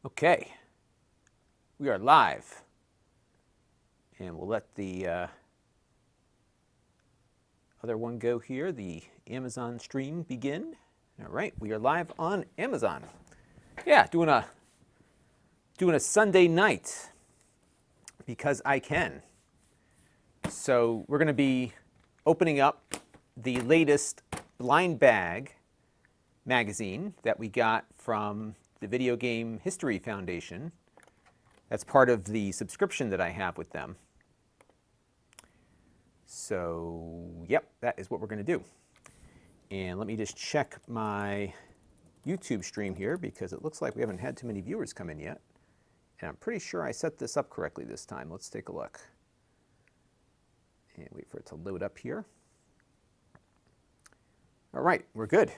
Okay, we are live, and we'll let the other one go here, the Amazon stream begin. All right, we are live on Amazon. Yeah, doing a Sunday night because I can. So we're going to be opening up the latest blind bag magazine that we got from the Video Game History Foundation. That's part of the subscription that I have with them. So, yep, that is what we're going to do. And let me just check my YouTube stream here because it looks like we haven't had too many viewers come in yet. And I'm pretty sure I set this up correctly this time. Let's take a look. And wait for it to load up here. All right, we're good.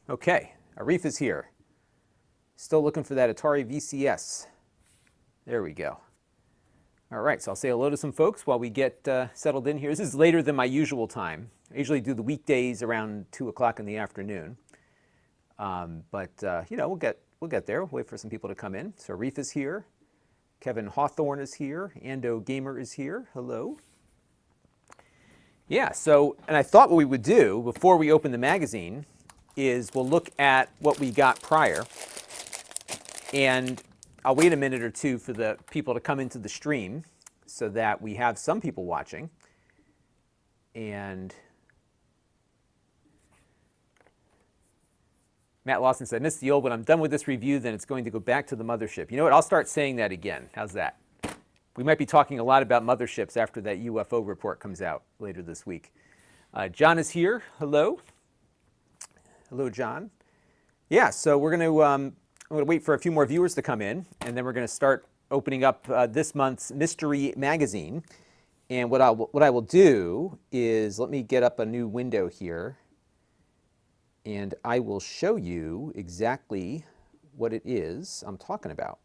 Okay, Arif is here. Still looking for that Atari VCS. There we go. All right, so I'll say hello to some folks while we get settled in here. This is later than my usual time. I usually do the weekdays around 2 o'clock in the afternoon. But you know, we'll get there. We'll wait for some people to come in. So Arif is here. Kevin Hawthorne is here. Ando Gamer is here. Hello. Yeah, so, and I thought what we would do before we open the magazine is we'll look at what we got prior. And I'll wait a minute or two for the people to come into the stream so that we have some people watching. And Matt Lawson said, I missed the old one. I'm done with this review, then it's going to go back to the mothership. You know what? I'll start saying that again. How's that? We might be talking a lot about motherships after that UFO report comes out later this week. John is here. Hello. Hello, John. Yeah, so we're going to I'm going to wait for a few more viewers to come in, and then we're going to start opening up this month's mystery magazine. And what I will do is, let me get up a new window here, and I will show you exactly what it is I'm talking about.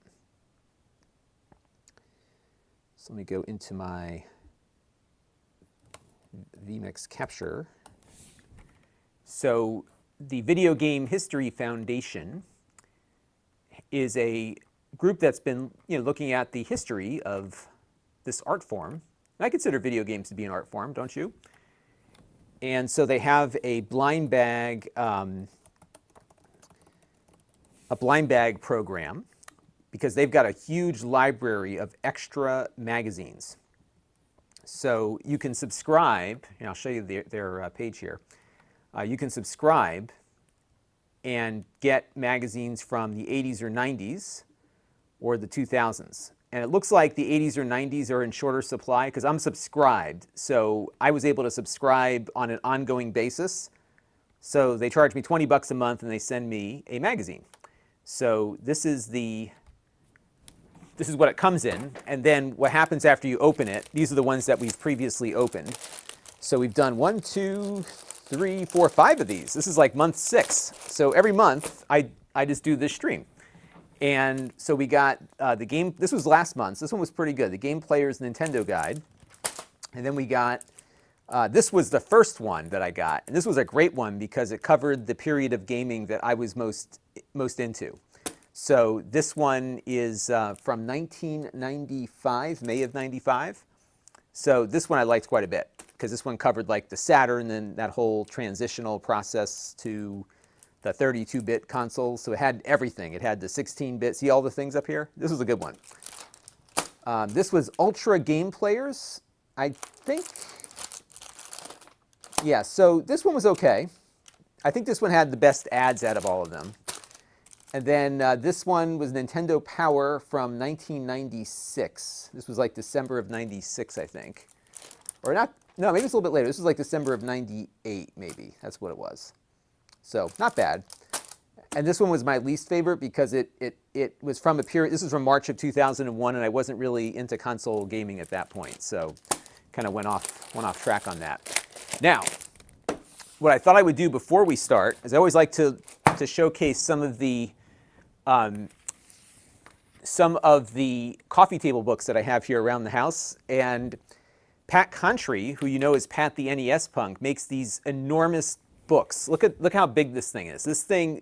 So let me go into my vMix capture. So the Video Game History Foundation is a group that's been looking at the history of this art form. And I consider video games to be an art form, don't you? And so they have a blind bag program because they've got a huge library of extra magazines. So you can subscribe, and I'll show you their page here. You can subscribe and get magazines from the 80s or 90s or the 2000s. And it looks like the 80s or 90s are in shorter supply because I'm subscribed. So I was able to subscribe on an ongoing basis. So they charge me $20 a month and they send me a magazine. So this is what it comes in. And then what happens after you open it, these are the ones that we've previously opened. So we've done 1, 2, 3, 4, 5 of these. This is like month 6. So every month I just do this stream. And so we got the game, this was last month's. This one was pretty good, the Game Player's Nintendo Guide. And then we got, this was the first one that I got. And this was a great one because it covered the period of gaming that I was most into. So this one is from 1995, May of 95. So this one I liked quite a bit because this one covered like the Saturn and that whole transitional process to the 32-bit consoles. So it had everything. It had the 16-bit. See all the things up here? This was a good one. This was Ultra Game Players, I think. Yeah, so this one was okay. I think this one had the best ads out of all of them. And then this one was Nintendo Power from 1996. This was like December of 96, I think. Or not, no, maybe it's a little bit later. This was like December of 98, maybe. That's what it was. So, not bad. And this one was my least favorite because it was from a period, this was from March of 2001, and I wasn't really into console gaming at that point. So, kind of went off track on that. Now, what I thought I would do before we start is I always like to showcase some of the coffee table books that I have here around the house. And Pat Contry, who you know is Pat the NES Punk, makes these enormous books. Look how big this thing is. This thing,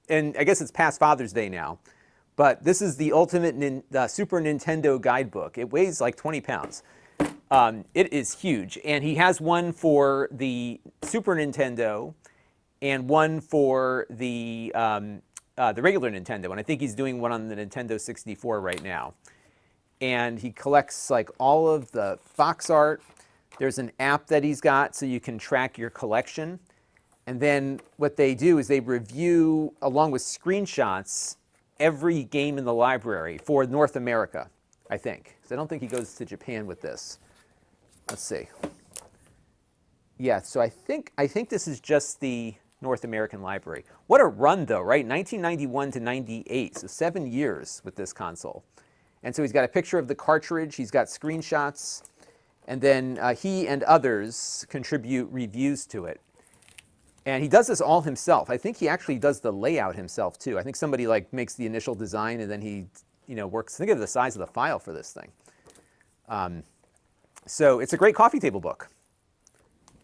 and I guess it's past Father's Day now, But this is the ultimate Super Nintendo guidebook. It weighs like 20 pounds. It is huge. And he has one for the Super Nintendo and one for the regular Nintendo. And I think he's doing one on the Nintendo 64 right now. And he collects like all of the box art. There's an app that he's got so you can track your collection. And then what they do is they review, along with screenshots, every game in the library for North America, I think. So I don't think he goes to Japan with this. Let's see. Yeah, so I think this is just the North American library. What a run, though, right? 1991 to 98, so 7 years with this console. And so he's got a picture of the cartridge. He's got screenshots. And then he and others contribute reviews to it. And he does this all himself. I think he actually does the layout himself, too. I think somebody like makes the initial design, and then he works. Think of the size of the file for this thing. So it's a great coffee table book.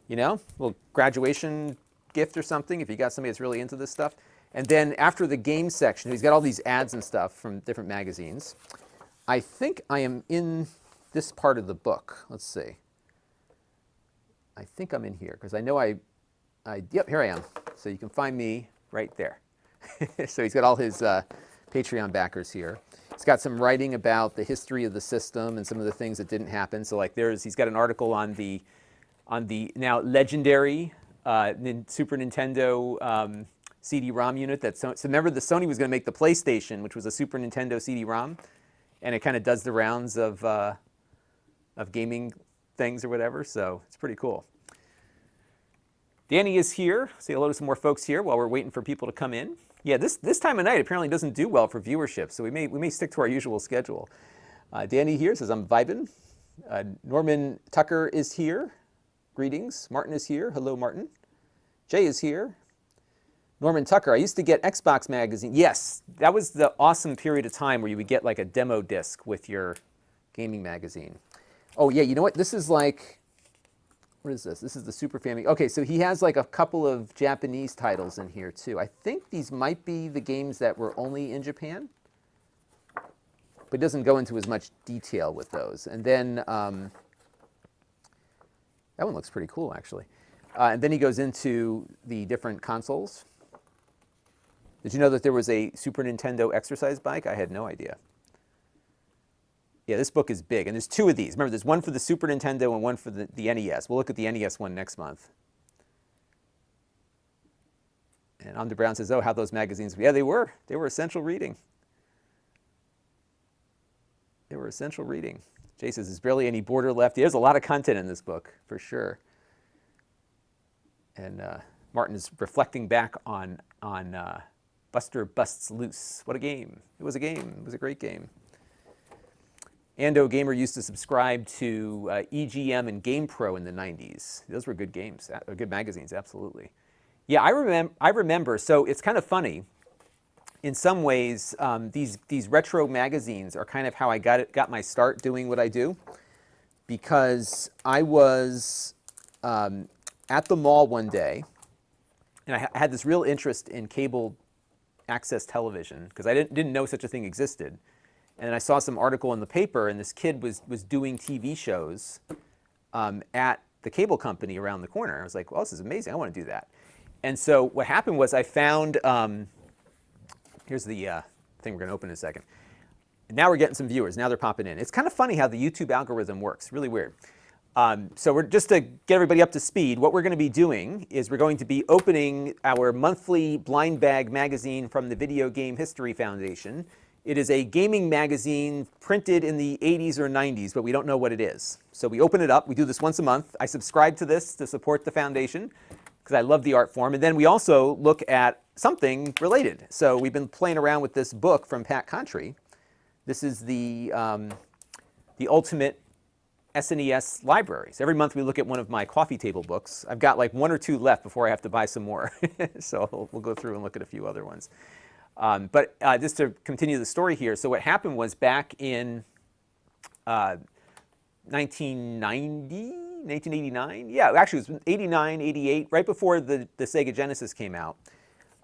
Little graduation gift or something if you got somebody that's really into this stuff. And then after the game section, he's got all these ads and stuff from different magazines. I think I am in this part of the book. Let's see. I think I'm in here because I know yep, here I am. So you can find me right there. So he's got all his Patreon backers here. He's got some writing about the history of the system and some of the things that didn't happen. So like he's got an article on the now legendary Super Nintendo CD-ROM unit. So remember, the Sony was going to make the PlayStation, which was a Super Nintendo CD-ROM, and it kind of does the rounds of gaming things or whatever. So it's pretty cool. Danny is here. Say hello to some more folks here while we're waiting for people to come in. Yeah, this time of night apparently doesn't do well for viewership, so we may stick to our usual schedule. Danny here says, I'm vibing. Norman Tucker is here. Greetings. Martin is here. Hello, Martin. Jay is here. Norman Tucker, I used to get Xbox magazine. Yes, that was the awesome period of time where you would get like a demo disc with your gaming magazine. Oh yeah, you know what? This is like, what is this? This is the Super Family. Okay, so he has like a couple of Japanese titles in here too. I think these might be the games that were only in Japan, but it doesn't go into as much detail with those. And then, that one looks pretty cool actually. And then he goes into the different consoles. Did you know that there was a Super Nintendo exercise bike? I had no idea. Yeah, this book is big, and there's two of these. Remember, there's one for the Super Nintendo and one for the NES. We'll look at the NES one next month. And Amda Brown says, oh, how those magazines... Yeah, they were. They were essential reading. They were essential reading. Jay says, there's barely any border left. There's a lot of content in this book, for sure. And Martin is reflecting back on Buster Busts Loose. What a game. It was a game. It was a great game. Ando Gamer used to subscribe to EGM and GamePro in the 90s. Those were good games, good magazines, absolutely. Yeah, I remember. So it's kind of funny. In some ways, these retro magazines are kind of how I got my start doing what I do, because I was at the mall one day, and I had this real interest in cable access television because I didn't know such a thing existed. And I saw some article in the paper, and this kid was doing TV shows at the cable company around the corner. I was like, well, this is amazing. I want to do that. And so what happened was I found, here's the thing we're going to open in a second. Now we're getting some viewers. Now they're popping in. It's kind of funny how the YouTube algorithm works. Really weird. So we're just to get everybody up to speed, what we're going to be doing is we're going to be opening our monthly blind bag magazine from the Video Game History Foundation. It is a gaming magazine printed in the 80s or 90s, but we don't know what it is. So we open it up. We do this once a month. I subscribe to this to support the foundation because I love the art form. And then we also look at something related. So we've been playing around with this book from Pat Contry. This is the ultimate SNES libraries. Every month we look at one of my coffee table books. I've got like 1 or 2 left before I have to buy some more. So we'll go through and look at a few other ones. But just to continue the story here, so what happened was back in 1989? Yeah, actually it was 89, 88, right before the Sega Genesis came out.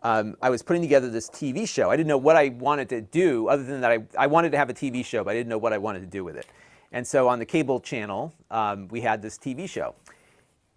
I was putting together this TV show. I didn't know what I wanted to do other than that I wanted to have a TV show, but I didn't know what I wanted to do with it. And so on the cable channel, we had this TV show.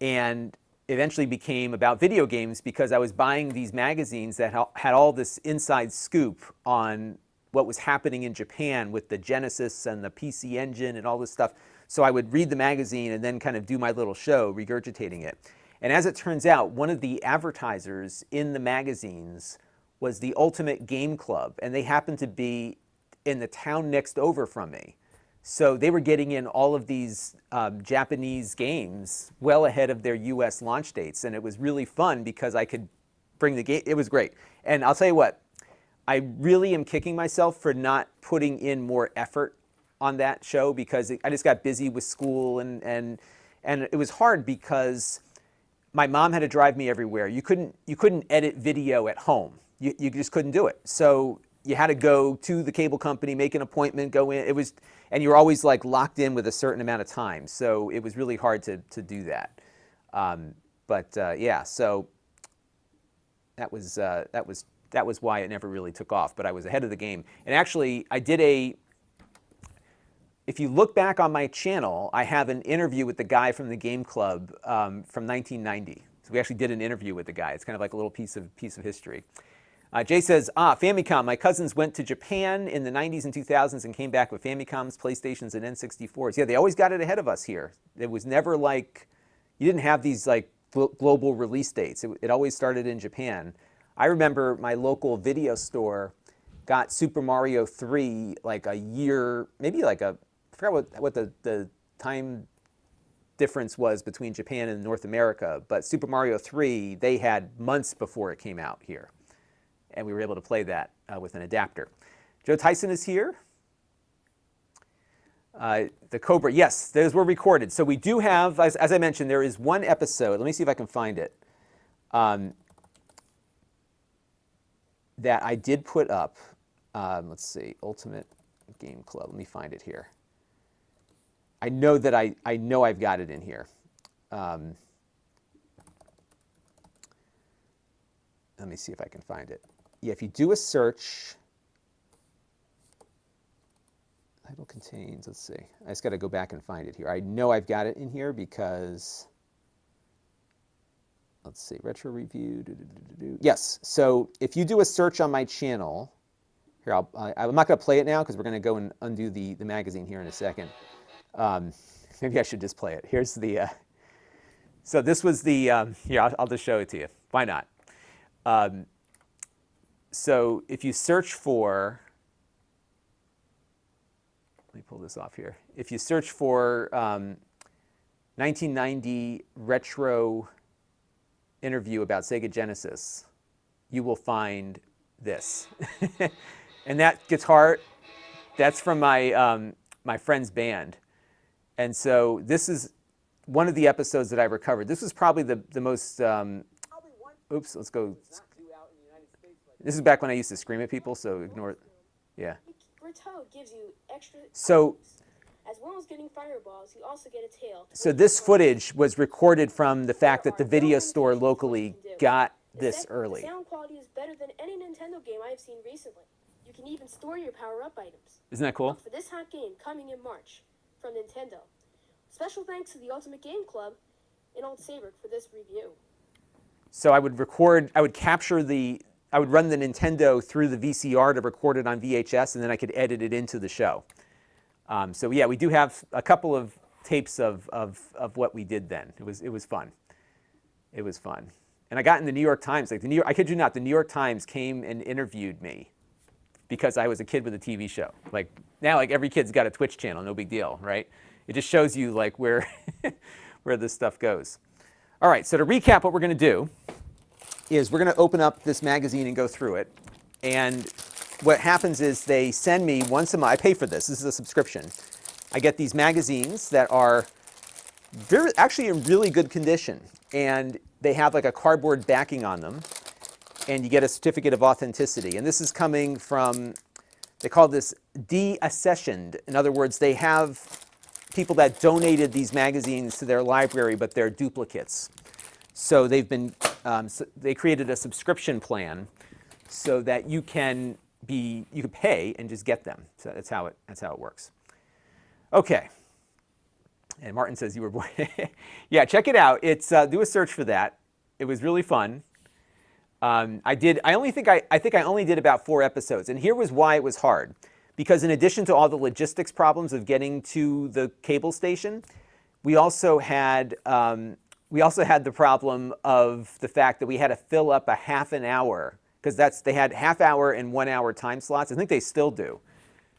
And eventually became about video games because I was buying these magazines that had all this inside scoop on what was happening in Japan with the Genesis and the PC Engine and all this stuff. So I would read the magazine and then kind of do my little show, regurgitating it. And as it turns out, one of the advertisers in the magazines was the Ultimate Game Club, and they happened to be in the town next over from me. So they were getting in all of these Japanese games well ahead of their US launch dates, and it was really fun because I could bring the game. It was great. And I'll tell you what, I really am kicking myself for not putting in more effort on that show because I just got busy with school, and it was hard because my mom had to drive me everywhere. You couldn't edit video at home. You just couldn't do it. So you had to go to the cable company, make an appointment, go in. And you were always like locked in with a certain amount of time. So it was really hard to do that. Yeah, so that was why it never really took off. But I was ahead of the game. And actually, if you look back on my channel, I have an interview with the guy from the Game Club from 1990. So we actually did an interview with the guy. It's kind of like a little piece of history. Jay says, Famicom. My cousins went to Japan in the 90s and 2000s and came back with Famicoms, PlayStations, and N64s. Yeah, they always got it ahead of us here. It was never like, you didn't have these like global release dates. It always started in Japan. I remember my local video store got Super Mario 3 like a year, maybe like I forgot what the time difference was between Japan and North America, but Super Mario 3, they had months before it came out here. And we were able to play that with an adapter. Joe Tyson is here. The Cobra, yes, those were recorded. So we do have, as I mentioned, there is one episode. Let me see if I can find it. That I did put up. Let's see, Ultimate Game Club. Let me find it here. I know that I know I've got it in here. Let me see if I can find it. Yeah, if you do a search, title contains, let's see. I just got to go back and find it here. I know I've got it in here because, let's see, retro review. Yes, so if you do a search on my channel, here, I'm not going to play it now because we're going to go and undo the magazine here in a second. Maybe I should just play it. Here's the, so this was the, here, I'll just show it to you. Why not? So if you search for, let me pull this off here. If you search for 1990 retro interview about Sega Genesis, you will find this. And that guitar, that's from my, my friend's band. And so this is one of the episodes that I recovered. This was probably the most, oops, let's go. This is back when I used to scream at people, so ignore it. Yeah. Gives you extra so, as well as getting fireballs, you also get a tail. So this footage was recorded from the fact that the video store locally got this early. The sound quality is better than any Nintendo game I have seen recently. You can even store your power-up items. Isn't that cool? Look for this hot game coming in March from Nintendo. Special thanks to the Ultimate Game Club in Old Saybrook for this review. So I would record, I would run the Nintendo through the VCR to record it on VHS, and then I could edit it into the show. So yeah, we do have a couple of tapes of what we did then. It was fun. It was fun. And I got in the New York Times. Like I kid you not, the New York Times came and interviewed me because I was a kid with a TV show. Like now, like every kid's got a Twitch channel, no big deal, right? It just shows you like where where this stuff goes. All right, so to recap, what we're going to do is we're going to open up this magazine and go through it. And what happens is they send me once a month. I pay for this. This is a subscription. I get these magazines that are actually in really good condition. And they have like a cardboard backing on them. And you get a certificate of authenticity. And this is coming from, they call this deaccessioned. In other words, they have people that donated these magazines to their library, but they're duplicates. So they've been, they created a subscription plan so that you can pay and just get them. So that's how it works. Okay. And Martin says you were born. Yeah, check it out. It's do a search for that. It was really fun. I think I only did about 4 episodes, and here was why it was hard. Because in addition to all the logistics problems of getting to the cable station, we also had the problem of the fact that we had to fill up a half an hour, because they had half-hour and 1-hour time slots. I think they still do.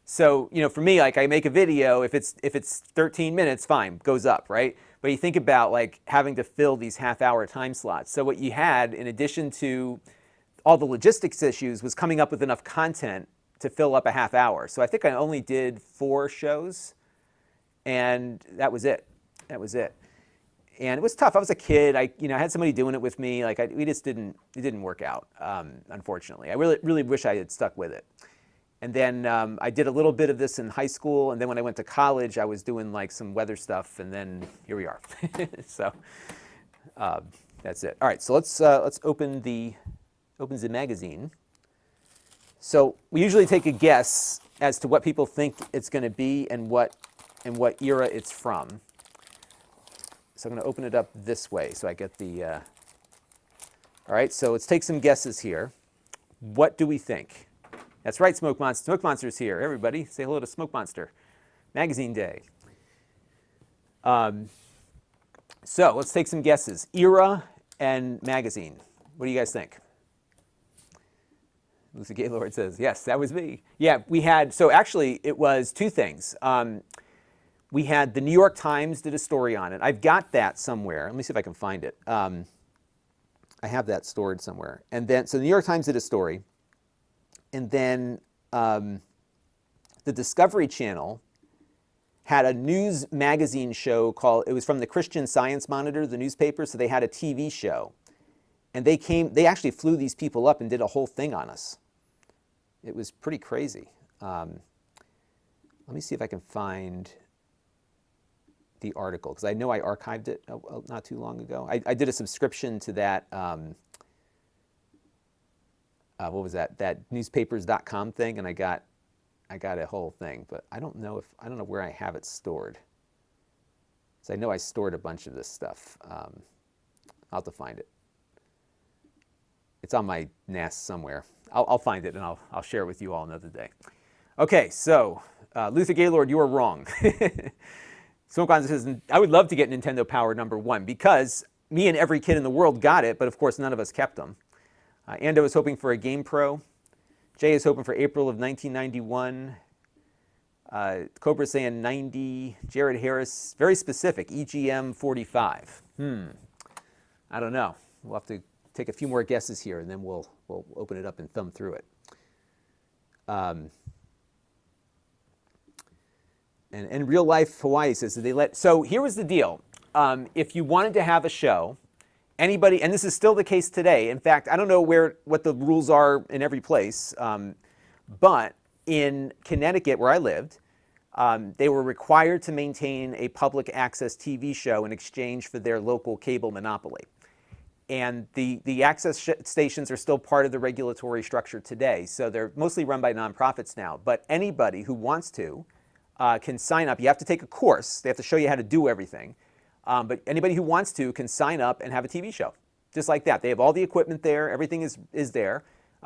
So, for me, like, I make a video, if it's 13 minutes, fine, goes up, right? But you think about, like, having to fill these half-hour time slots. So what you had, in addition to all the logistics issues, was coming up with enough content to fill up a half hour. So I think I only did 4 shows, and that was it. That was it. And it was tough. I was a kid. I had somebody doing it with me. Like, it didn't work out, unfortunately. I really wish I had stuck with it. And then I did a little bit of this in high school, and then when I went to college, I was doing like some weather stuff, and then here we are. So that's it. All right, so let's open the magazine. So we usually take a guess as to what people think it's going to be and what era it's from. So I'm going to open it up this way so I get the. All right, so let's take some guesses here. What do we think? That's right, Smoke Monster. Smoke Monster's here. Everybody, say hello to Smoke Monster. Magazine Day. So let's take some guesses. Era and magazine. What do you guys think? Lucy Gaylord says, yes, that was me. Yeah, we had, so actually it was 2 things. We had the New York Times did a story on it. I've got that somewhere. Let me see if I can find it. I have that stored somewhere. And then, so the New York Times did a story. And then the Discovery Channel had a news magazine show called, it was from the Christian Science Monitor, the newspaper, so they had a TV show. And they actually flew these people up and did a whole thing on us. It was pretty crazy. Let me see if I can find the article, because I know I archived it not too long ago. I did a subscription to that, what was that? That newspapers.com thing, and I got a whole thing, but I don't know where I have it stored. So I know I stored a bunch of this stuff. I'll have to find it. It's on my NAS somewhere. I'll find it and I'll share it with you all another day. Okay, so Luther Gaylord, you are wrong. Smoke On says, I would love to get Nintendo Power #1 because me and every kid in the world got it, but of course none of us kept them. Ando is hoping for a Game Pro. Jay is hoping for April of 1991. Cobra saying 90. Jared Harris, very specific, EGM 45. I don't know. We'll have to take a few more guesses here, and then we'll open it up and thumb through it. And Real Life Hawaii says that they let. So here was the deal. If you wanted to have a show, anybody, and this is still the case today. In fact, I don't know what the rules are in every place, but in Connecticut, where I lived, they were required to maintain a public access TV show in exchange for their local cable monopoly. And the access stations are still part of the regulatory structure today. So they're mostly run by nonprofits now. But anybody who wants to can sign up. You have to take a course. They have to show you how to do everything. But anybody who wants to can sign up and have a TV show. Just like that. They have all the equipment there. Everything is there.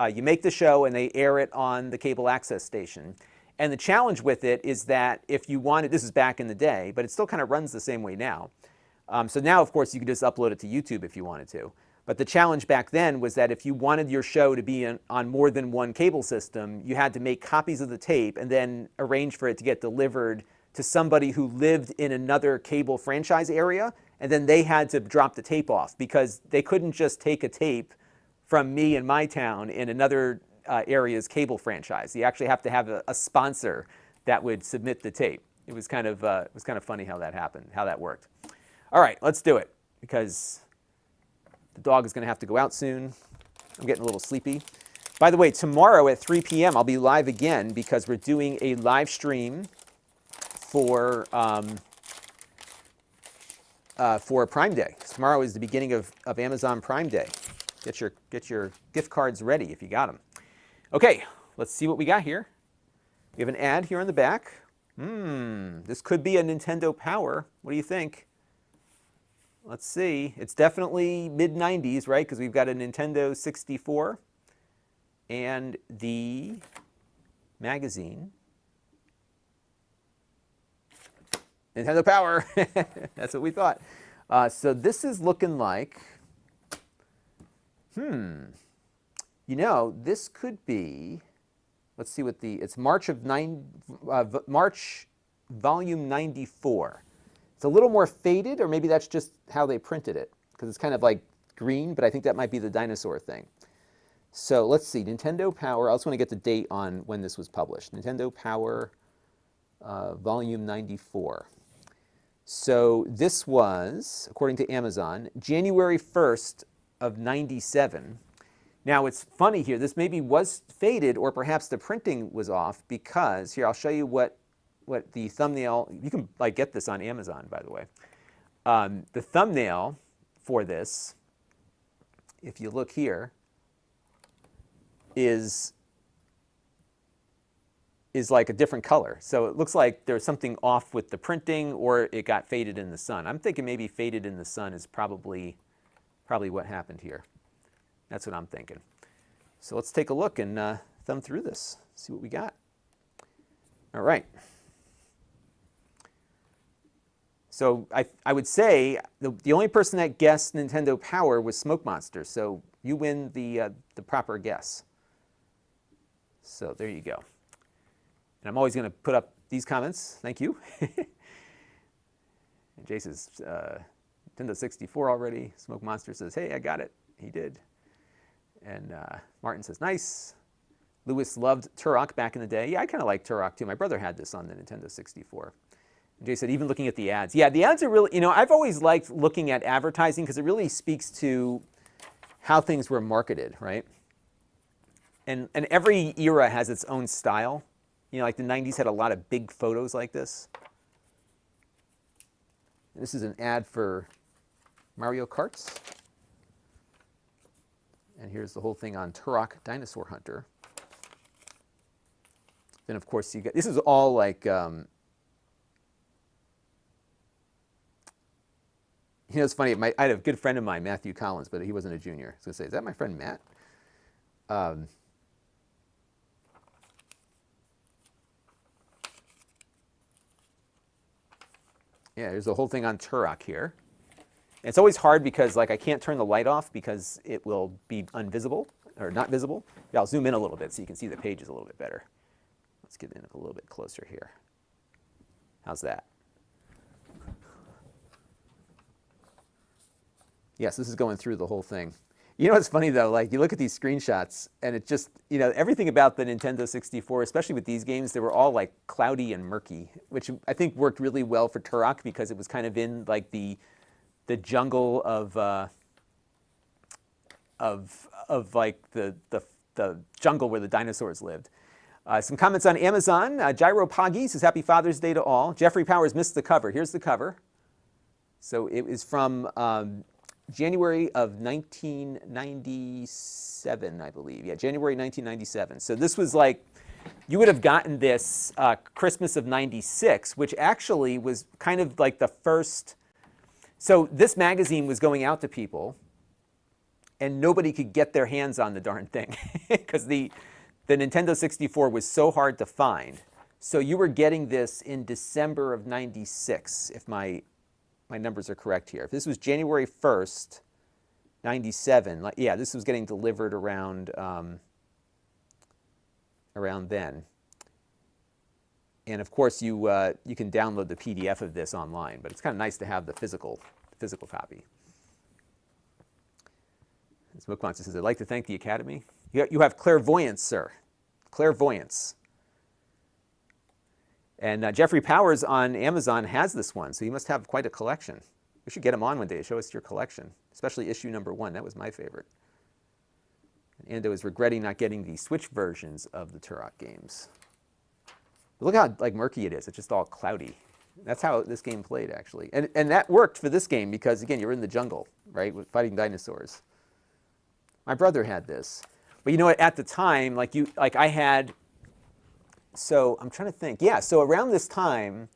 You make the show and they air it on the cable access station. And the challenge with it is that if you wanted, this is back in the day, but it still kind of runs the same way now. So now, of course, you can just upload it to YouTube if you wanted to. But the challenge back then was that if you wanted your show to be on more than one cable system, you had to make copies of the tape and then arrange for it to get delivered to somebody who lived in another cable franchise area, and then they had to drop the tape off because they couldn't just take a tape from me in my town in another area's cable franchise. You actually have to have a sponsor that would submit the tape. It was kind of funny how that happened, how that worked. All right, let's do it because the dog is going to have to go out soon. I'm getting a little sleepy. By the way, tomorrow at 3 p.m. I'll be live again because we're doing a live stream for Prime Day. Tomorrow is the beginning of Amazon Prime Day. Get your gift cards ready if you got them. Okay, let's see what we got here. We have an ad here on the back. This could be a Nintendo Power. What do you think? Let's see. It's definitely mid-90s, right? Because we've got a Nintendo 64 and the magazine. Nintendo Power. That's what we thought. So this is looking like, you know, this could be, let's see what it's March volume 94. It's a little more faded, or maybe that's just how they printed it, because it's kind of like green, but I think that might be the dinosaur thing. So let's see, Nintendo Power, I also want to get the date on when this was published. Nintendo Power volume 94. So this was, according to Amazon, January 1st of 97. Now it's funny here, this maybe was faded, or perhaps the printing was off, because here, I'll show you what the thumbnail, you can like get this on Amazon, by the way. The thumbnail for this, if you look here, is like a different color. So it looks like there's something off with the printing, or it got faded in the sun. I'm thinking maybe faded in the sun is probably what happened here. That's what I'm thinking. So let's take a look and thumb through this, see what we got. All right. So I would say the only person that guessed Nintendo Power was Smoke Monster. So you win the proper guess. So there you go. And I'm always going to put up these comments. Thank you. And Jay says, Nintendo 64 already. Smoke Monster says, hey, I got it. He did. And Martin says, nice. Lewis loved Turok back in the day. Yeah, I kind of like Turok too. My brother had this on the Nintendo 64. And Jay said, even looking at the ads. Yeah, the ads are really, you know, I've always liked looking at advertising because it really speaks to how things were marketed, right? And every era has its own style. You know, like the 90s had a lot of big photos like this. This is an ad for Mario Karts. And here's the whole thing on Turok Dinosaur Hunter. Then, of course, you get, this is all like, you know, it's funny. I had a good friend of mine, Matthew Collins, but he wasn't a junior. I was going to say, is that my friend Matt? Yeah, there's the whole thing on Turok here. And it's always hard because, like, I can't turn the light off because it will be invisible or not visible. Yeah, I'll zoom in a little bit so you can see the pages a little bit better. Let's get in a little bit closer here. How's that? Yes, this is going through the whole thing. You know what's funny though? Like you look at these screenshots and it just, you know, everything about the Nintendo 64, especially with these games, they were all like cloudy and murky, which I think worked really well for Turok because it was kind of in like the jungle of like the jungle where the dinosaurs lived. Some comments on Amazon. Gyro Poggy says, Happy Father's Day to all. Jeffrey Powers missed the cover. Here's the cover. So it is from January of 1997, I believe. Yeah, January 1997. So this was like, you would have gotten this Christmas of 96, which actually was kind of like the first. So this magazine was going out to people, and nobody could get their hands on the darn thing because the Nintendo 64 was so hard to find. So you were getting this in December of 96, if my numbers are correct here. If this was January 1st, 97, like, yeah, this was getting delivered around then. And of course, you can download the PDF of this online, but it's kind of nice to have the physical copy. Smoke Monster says, I'd like to thank the Academy. You have clairvoyance, sir. Clairvoyance. And Jeffrey Powers on Amazon has this one, so you must have quite a collection. We should get him on one day to show us your collection, especially issue number 1. That was my favorite. And Ando is regretting not getting the Switch versions of the Turok games. But look how like murky it is. It's just all cloudy. That's how this game played, actually. And that worked for this game because, again, you're in the jungle, right, with fighting dinosaurs. My brother had this. But you know what? At the time, like I had. So I'm trying to think. Yeah. So around this time,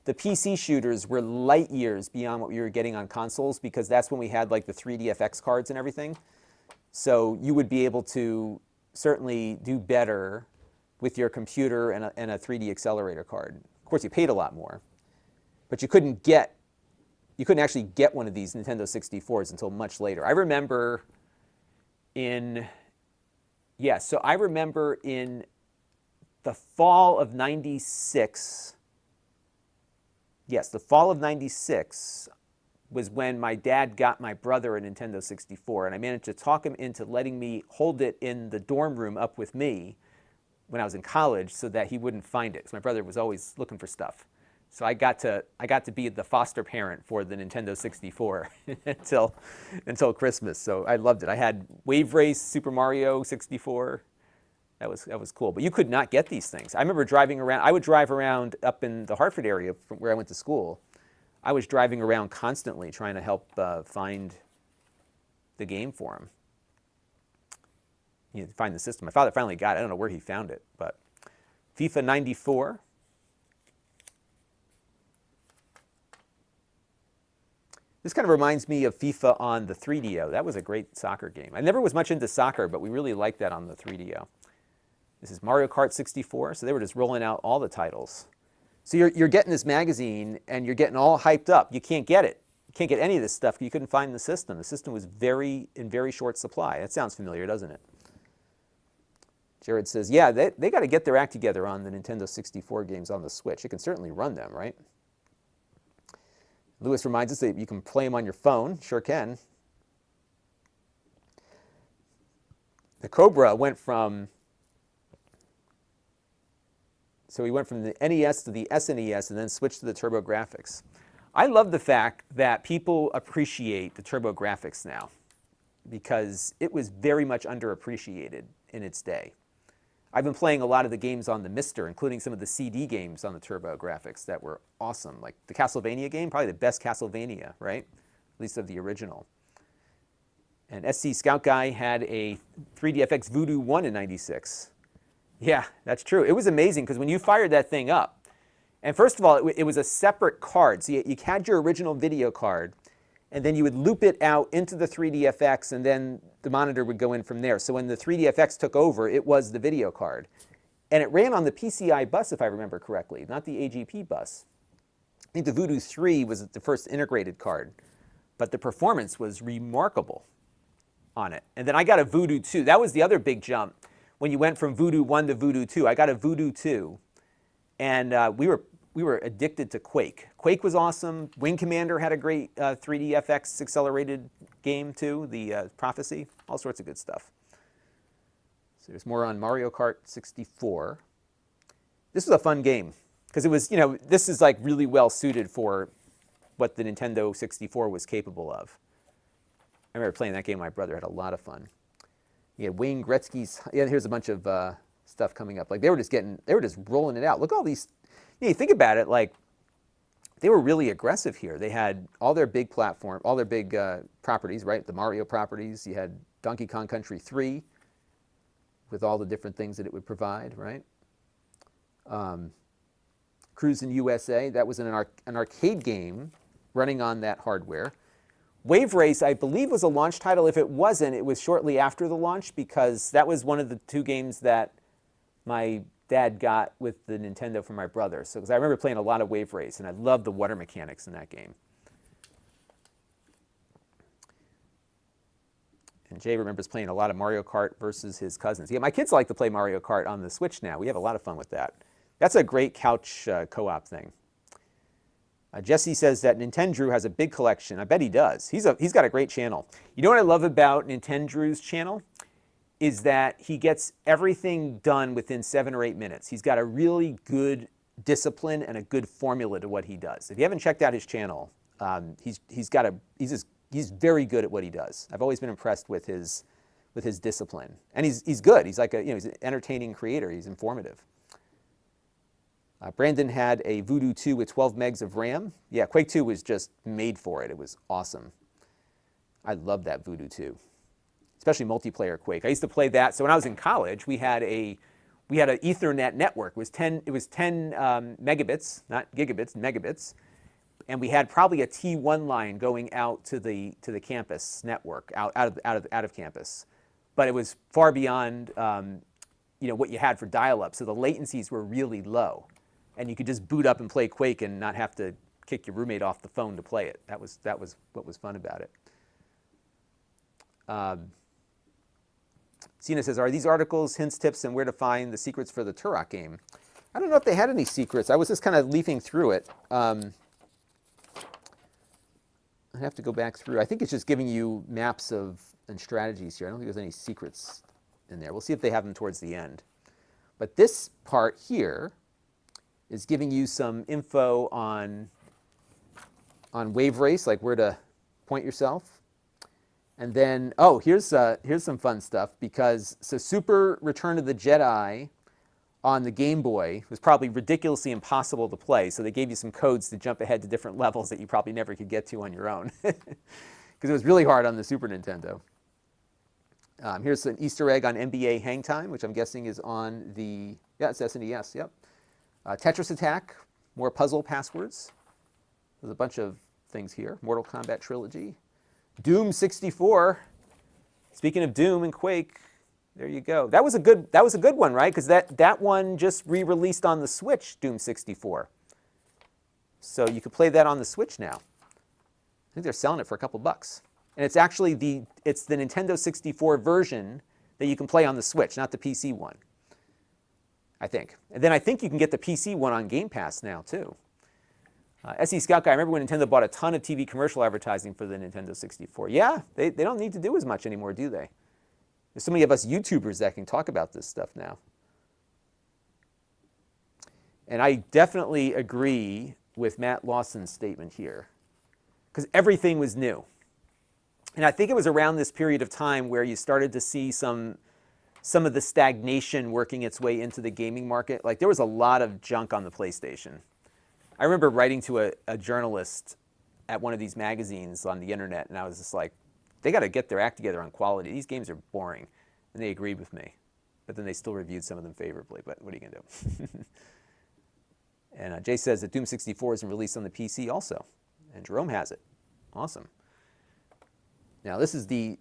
the PC shooters were light years beyond what we were getting on consoles because that's when we had like the 3DFX cards and everything. So you would be able to certainly do better with your computer and a 3D accelerator card. Of course, you paid a lot more, but you couldn't actually get one of these Nintendo 64s until much later. I remember in the fall of 96. Yes, the fall of 96 was when my dad got my brother a Nintendo 64, and I managed to talk him into letting me hold it in the dorm room up with me when I was in college so that he wouldn't find it, because my brother was always looking for stuff. So I got to be the foster parent for the Nintendo 64 until Christmas. So I loved it. I had Wave Race, Super Mario 64. That was cool. But you could not get these things. I remember driving around. I would drive around up in the Hartford area from where I went to school. I was driving around constantly trying to help find the game for him. Find the system. My father finally got it. I don't know where he found it, but FIFA 94. This kind of reminds me of FIFA on the 3DO. That was a great soccer game. I never was much into soccer, but we really liked that on the 3DO. This is Mario Kart 64, so they were just rolling out all the titles. So you're getting this magazine, and you're getting all hyped up. You can't get it. You can't get any of this stuff. You couldn't find the system. The system was in very short supply. That sounds familiar, doesn't it? Jared says, yeah, they got to get their act together on the Nintendo 64 games on the Switch. It can certainly run them, right? Lewis reminds us that you can play them on your phone. Sure can. The Cobra went from... So we went from the NES to the SNES and then switched to the TurboGrafx. I love the fact that people appreciate the TurboGrafx now because it was very much underappreciated in its day. I've been playing a lot of the games on the Mister, including some of the CD games on the TurboGrafx that were awesome. Like the Castlevania game, probably the best Castlevania, right? At least of the original. And SC Scout Guy had a 3DFX Voodoo 1 in 96. Yeah, that's true. It was amazing because when you fired that thing up, and first of all, it was a separate card. So you had your original video card, and then you would loop it out into the 3DFX, and then the monitor would go in from there. So when the 3DFX took over, it was the video card. And it ran on the PCI bus, if I remember correctly, not the AGP bus. I think the Voodoo 3 was the first integrated card, but the performance was remarkable on it. And then I got a Voodoo 2. That was the other big jump. When you went from Voodoo 1 to Voodoo 2, I got a Voodoo 2, and we were addicted to Quake. Quake was awesome. Wing Commander had a great 3DFX accelerated game too, the Prophecy, all sorts of good stuff. So there's more on Mario Kart 64. This was a fun game because it was, this is like really well suited for what the Nintendo 64 was capable of. I remember playing that game with my brother, had a lot of fun. You had Wayne Gretzky's, here's a bunch of stuff coming up. Like they were just rolling it out. Look at all these, you think about it, like they were really aggressive here. They had all their big properties, right? The Mario properties. You had Donkey Kong Country 3 with all the different things that it would provide, right? Cruisin' USA, that was an arcade game running on that hardware. Wave Race, I believe, was a launch title. If it wasn't, it was shortly after the launch because that was one of the two games that my dad got with the Nintendo for my brother. So, because I remember playing a lot of Wave Race, and I loved the water mechanics in that game. And Jay remembers playing a lot of Mario Kart versus his cousins. Yeah, my kids like to play Mario Kart on the Switch now. We have a lot of fun with that. That's a great couch co-op thing. Jesse says that Nintendrew has a big collection. I bet he does. He's got a great channel. You know what I love about Nintendrew's channel? Is that he gets everything done within 7 or 8 minutes. He's got a really good discipline and a good formula to what he does. If you haven't checked out his channel, he's very good at what he does. I've always been impressed with his discipline, and he's good. He's like he's an entertaining creator. He's informative. Brandon had a Voodoo 2 with 12 megs of RAM. Yeah, Quake 2 was just made for it. It was awesome. I love that Voodoo 2. especially multiplayer Quake. I used to play that. So when I was in college, we had an Ethernet network. It was 10 megabits, not gigabits, megabits, and we had probably a T1 line going out to the campus network, out of campus. But it was far beyond what you had for dial-up, so the latencies were really low, and you could just boot up and play Quake and not have to kick your roommate off the phone to play it. That was what was fun about it. Sina says, are these articles hints, tips, and where to find the secrets for the Turok game? I don't know if they had any secrets. I was just kind of leafing through it. I have to go back through. I think it's just giving you maps and strategies here. I don't think there's any secrets in there. We'll see if they have them towards the end. But this part here is giving you some info on wave race, like where to point yourself. And then, oh, here's some fun stuff, because Super Return of the Jedi on the Game Boy was probably ridiculously impossible to play, so they gave you some codes to jump ahead to different levels that you probably never could get to on your own, because it was really hard on the Super Nintendo. Here's an Easter egg on NBA Hang Time, which I'm guessing is on the, yeah, it's SNES, yep. Tetris Attack, more puzzle passwords. There's a bunch of things here. Mortal Kombat Trilogy. Doom 64. Speaking of Doom and Quake, there you go. That was a good one, right? Because that one just re-released on the Switch, Doom 64. So you could play that on the Switch now. I think they're selling it for a couple bucks. And it's actually the Nintendo 64 version that you can play on the Switch, not the PC one, I think. And then I think you can get the PC one on Game Pass now, too. SE Scout Guy, I remember when Nintendo bought a ton of TV commercial advertising for the Nintendo 64. Yeah, they don't need to do as much anymore, do they? There's so many of us YouTubers that can talk about this stuff now. And I definitely agree with Matt Lawson's statement here, because everything was new. And I think it was around this period of time where you started to see some of the stagnation working its way into the gaming market. Like, there was a lot of junk on the PlayStation. I remember writing to a journalist at one of these magazines on the internet, and I was just like, they got to get their act together on quality. These games are boring. And they agreed with me. But then they still reviewed some of them favorably. But what are you going to do? And Jay says that Doom 64 isn't released on the PC also. And Jerome has it. Awesome. Now, this is the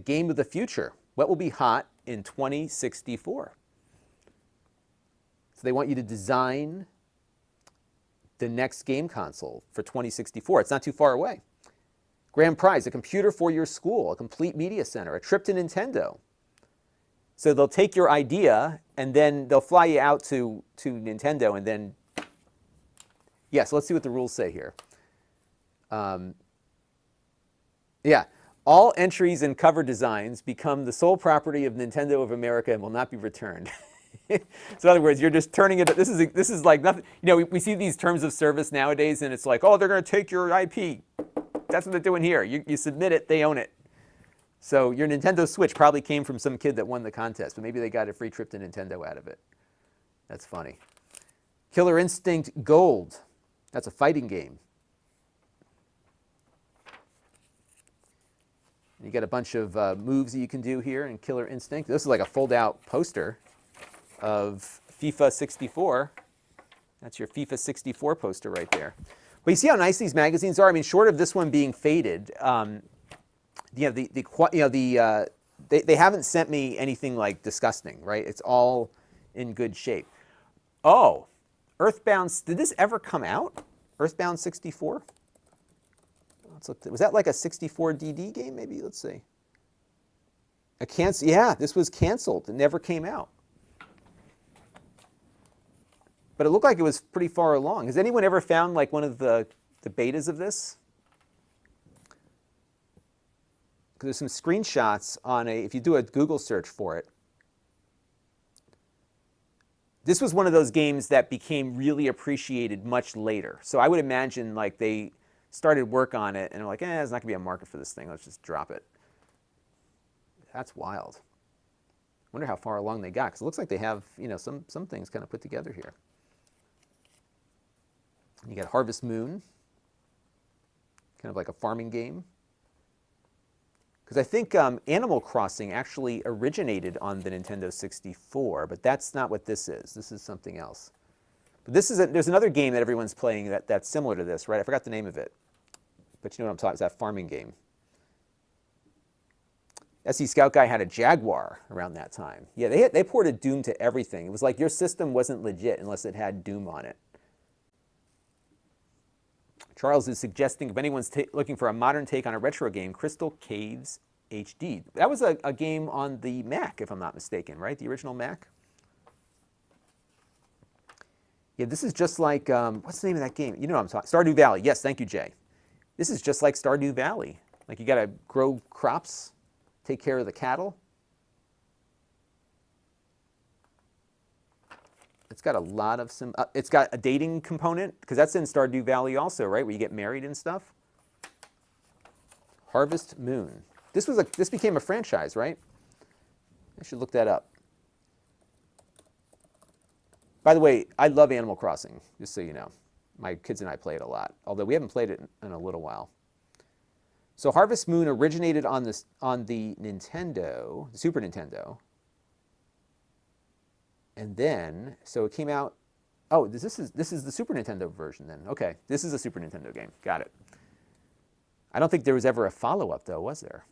game of the future. What will be hot in 2064? So they want you to design the next game console for 2064. It's not too far away. Grand prize, a computer for your school, a complete media center, a trip to Nintendo. So they'll take your idea and then they'll fly you out to Nintendo and then, yeah, so let's see what the rules say here. Yeah, all entries and cover designs become the sole property of Nintendo of America and will not be returned. So in other words, you're just turning it, this is like nothing, we see these terms of service nowadays and it's like, oh, they're going to take your IP. That's what they're doing here. You submit it, they own it. So your Nintendo Switch probably came from some kid that won the contest, but maybe they got a free trip to Nintendo out of it. That's funny. Killer Instinct Gold. That's a fighting game. You get a bunch of moves that you can do here in Killer Instinct. This is like a fold-out poster of FIFA 64. That's your FIFA 64 poster right there. But you see how nice these magazines are? I mean, short of this one being faded, they haven't sent me anything like disgusting, right? It's all in good shape. Oh, Earthbound, did this ever come out? Earthbound 64? Let's look. Was that like a 64 DD game, maybe? Let's see. Yeah, this was canceled. It never came out. But it looked like it was pretty far along. Has anyone ever found like one of the betas of this? Because there's some screenshots on if you do a Google search for it. This was one of those games that became really appreciated much later. So I would imagine like they started work on it and they're like, there's not going to be a market for this thing. Let's just drop it. That's wild. I wonder how far along they got, because it looks like they have some things kind of put together here. You got Harvest Moon, kind of like a farming game. Because I think Animal Crossing actually originated on the Nintendo 64, but that's not what this is. This is something else. But this is there's another game that everyone's playing that's similar to this, right? I forgot the name of it. But you know what I'm talking about, it's that farming game. SC Scout Guy had a Jaguar around that time. Yeah, they ported Doom to everything. It was like your system wasn't legit unless it had Doom on it. Charles is suggesting if anyone's looking for a modern take on a retro game, Crystal Caves HD. That was a game on the Mac, if I'm not mistaken, right? The original Mac? Yeah, this is just like, what's the name of that game? You know what I'm talking, Stardew Valley. Yes, thank you, Jay. This is just like Stardew Valley. Like you got to grow crops, take care of the cattle. It's got a lot of it's got a dating component, because that's in Stardew Valley also, right? Where you get married and stuff. Harvest Moon. This became a franchise, right? I should look that up. By the way, I love Animal Crossing, just so you know. My kids and I play it a lot, although we haven't played it in a little while. So Harvest Moon originated on the Nintendo, the Super Nintendo. And then, so it came out, oh, this is the Super Nintendo version then. Okay, this is a Super Nintendo game. Got it. I don't think there was ever a follow-up though, was there?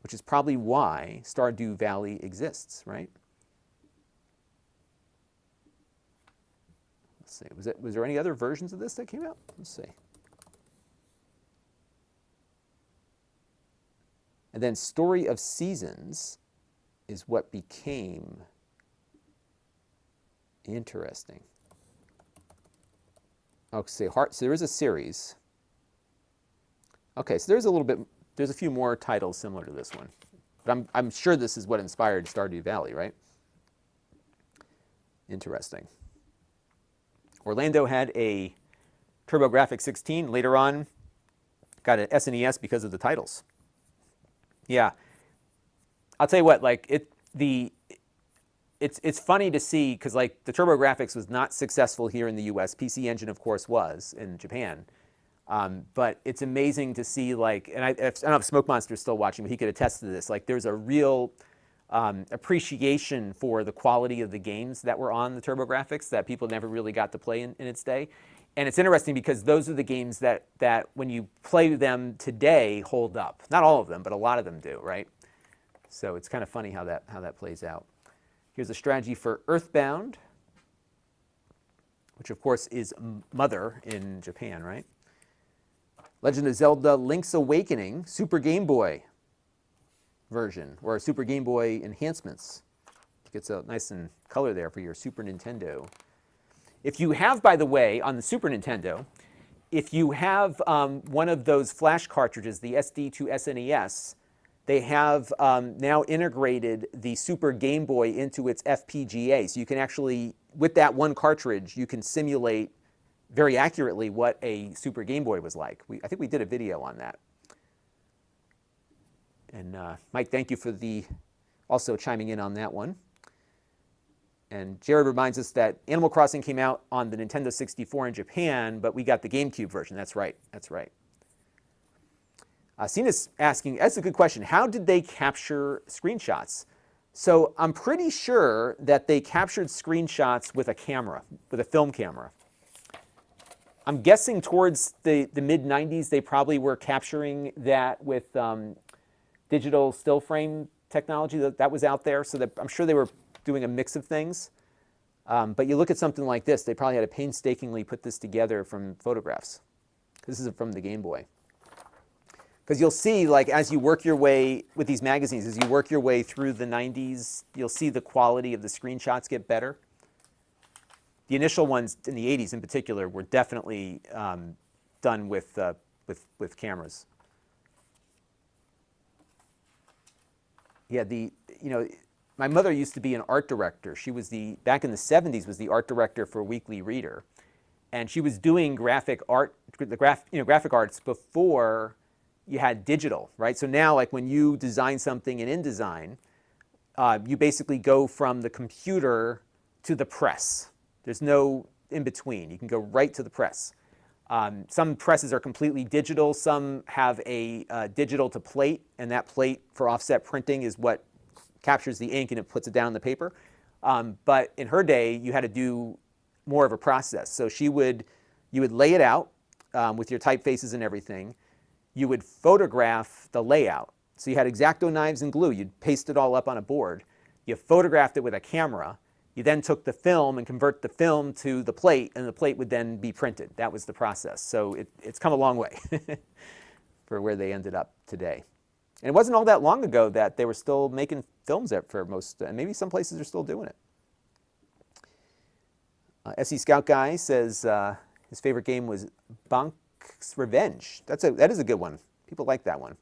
Which is probably why Stardew Valley exists, right? Let's see, was there any other versions of this that came out? Let's see. And then Story of Seasons is what became interesting. Okay, so there is a series. Okay, so there's a few more titles similar to this one. But I'm sure this is what inspired Stardew Valley, right? Interesting. Orlando had a TurboGrafx 16. Later on, got an SNES because of the titles. Yeah. I'll tell you what, like it's funny to see, because like the TurboGrafx was not successful here in the US. PC Engine, of course, was in Japan. But it's amazing to see, like, and I don't know if Smoke Monster's still watching, but he could attest to this. Like, there's a real appreciation for the quality of the games that were on the TurboGrafx that people never really got to play in its day. And it's interesting because those are the games that when you play them today hold up. Not all of them, but a lot of them do, right? So it's kind of funny how that plays out. Here's a strategy for Earthbound, which of course is Mother in Japan, right? Legend of Zelda Link's Awakening, Super Game Boy version, or Super Game Boy enhancements. It gets a nice and color there for your Super Nintendo. If you have, by the way, on the Super Nintendo, if you have one of those flash cartridges, the SD to SNES, they have now integrated the Super Game Boy into its FPGA. So you can actually, with that one cartridge, you can simulate very accurately what a Super Game Boy was like. I think we did a video on that. And Mike, thank you for also chiming in on that one. And Jared reminds us that Animal Crossing came out on the Nintendo 64 in Japan, but we got the GameCube version. That's right. That's right. Cena's asking, that's a good question. How did they capture screenshots? So I'm pretty sure that they captured screenshots with a camera, with a film camera. I'm guessing towards the mid-90s, they probably were capturing that with digital still frame technology that was out there. So that I'm sure they were doing a mix of things. But you look at something like this, they probably had to painstakingly put this together from photographs. This is from the Game Boy. Because you'll see, like, as you work your way with these magazines, as you work your way through the 90s, you'll see the quality of the screenshots get better. The initial ones in the 80s in particular were definitely done with cameras. Yeah, my mother used to be an art director. She was back in the 70s, was the art director for Weekly Reader. And she was doing graphic arts before you had digital, right? So now, like when you design something in InDesign, you basically go from the computer to the press. There's no in between. You can go right to the press. Some presses are completely digital. Some have a digital to plate, and that plate for offset printing is what captures the ink and it puts it down on the paper. But in her day, you had to do more of a process. So you would lay it out with your typefaces and everything. You would photograph the layout. So you had X-Acto knives and glue. You'd paste it all up on a board. You photographed it with a camera. You then took the film and convert the film to the plate, and the plate would then be printed. That was the process. So it's come a long way for where they ended up today. And it wasn't all that long ago that they were still making films for most, and maybe some places are still doing it. SE Scout Guy says his favorite game was Bonk's Revenge. That is a good one. People like that one.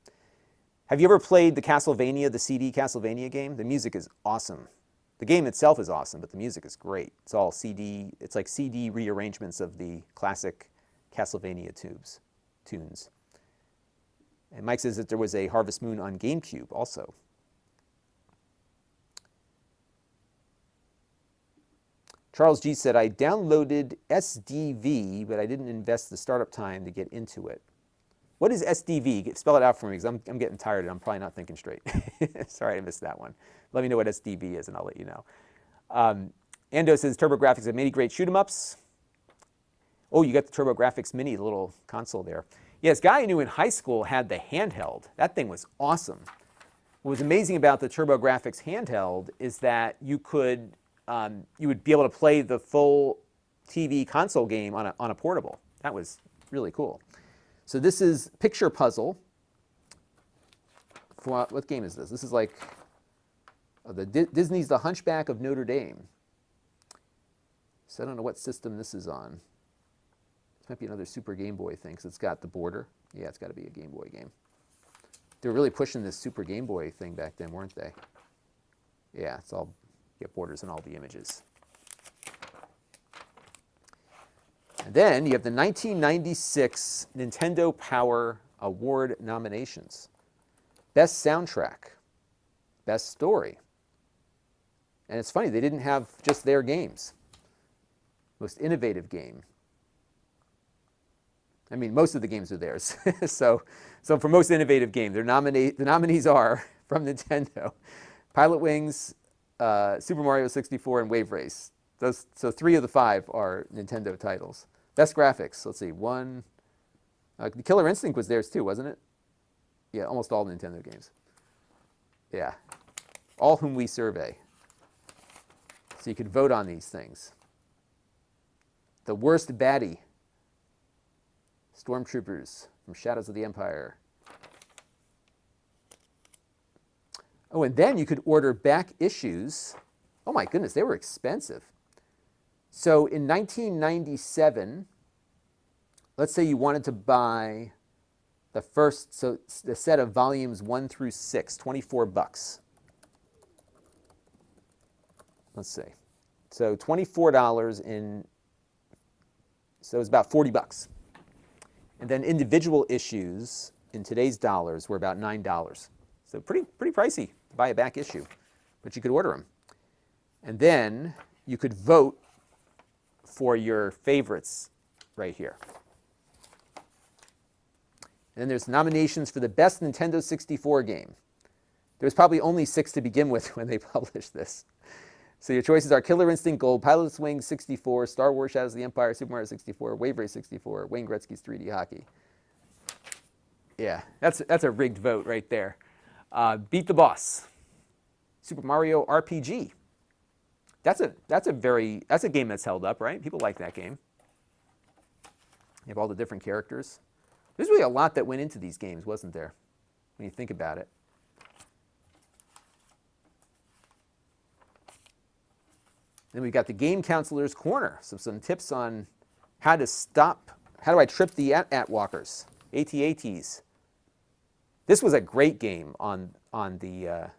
Have you ever played the CD Castlevania game? The music is awesome. The game itself is awesome, but the music is great. It's all CD. It's like CD rearrangements of the classic Castlevania tunes. And Mike says that there was a Harvest Moon on GameCube also. Charles G said, I downloaded SDV, but I didn't invest the startup time to get into it. What is SDV? Spell it out for me, because I'm getting tired and I'm probably not thinking straight. Sorry I missed that one. Let me know what SDV is and I'll let you know. Ando says, TurboGrafx have many great shoot-em-ups. Oh, you got the TurboGrafx Mini, the little console there. Yeah, this guy I knew in high school had the handheld. That thing was awesome. What was amazing about the TurboGrafx handheld is that you would be able to play the full TV console game on a portable. That was really cool. So this is Picture Puzzle. What game is this? This is like Disney's The Hunchback of Notre Dame. So I don't know what system this is on. This might be another Super Game Boy thing, because it's got the border. Yeah, it's got to be a Game Boy game. They were really pushing this Super Game Boy thing back then, weren't they? Yeah, it's all, you get borders in all the images. And then you have the 1996 Nintendo Power Award nominations. Best Soundtrack, Best Story. And it's funny, they didn't have just their games. Most Innovative Game. I mean, most of the games are theirs. so for Most Innovative Game, the nominees are, from Nintendo, Pilot Wings, Super Mario 64, and Wave Race. So 3 of the 5 are Nintendo titles. Best Graphics, let's see, the Killer Instinct was theirs too, wasn't it? Yeah, almost all Nintendo games. Yeah, all whom we survey. So you could vote on these things. The Worst Baddie, Stormtroopers from Shadows of the Empire. Oh, and then you could order back issues. Oh my goodness, they were expensive. So in 1997, let's say you wanted to buy the set of volumes 1 through 6, 24 bucks. Let's see. So $24 so it's about 40 bucks. And then individual issues in today's dollars were about $9. So pretty pricey to buy a back issue, but you could order them. And then you could vote for your favorites right here. And then there's nominations for the best Nintendo 64 game. There was probably only 6 to begin with when they published this. So your choices are Killer Instinct Gold, Pilot's Wings 64, Star Wars Shadows of the Empire, Super Mario 64, Wave Race 64, Wayne Gretzky's 3D Hockey. Yeah, that's a rigged vote right there. Beat the Boss, Super Mario RPG. That's a game that's held up, right? People like that game. You have all the different characters. There's really a lot that went into these games, wasn't there? When you think about it. Then we've got the Game Counselor's Corner. So some tips on how do I trip the at-walkers, AT-ATs. This was a great game on the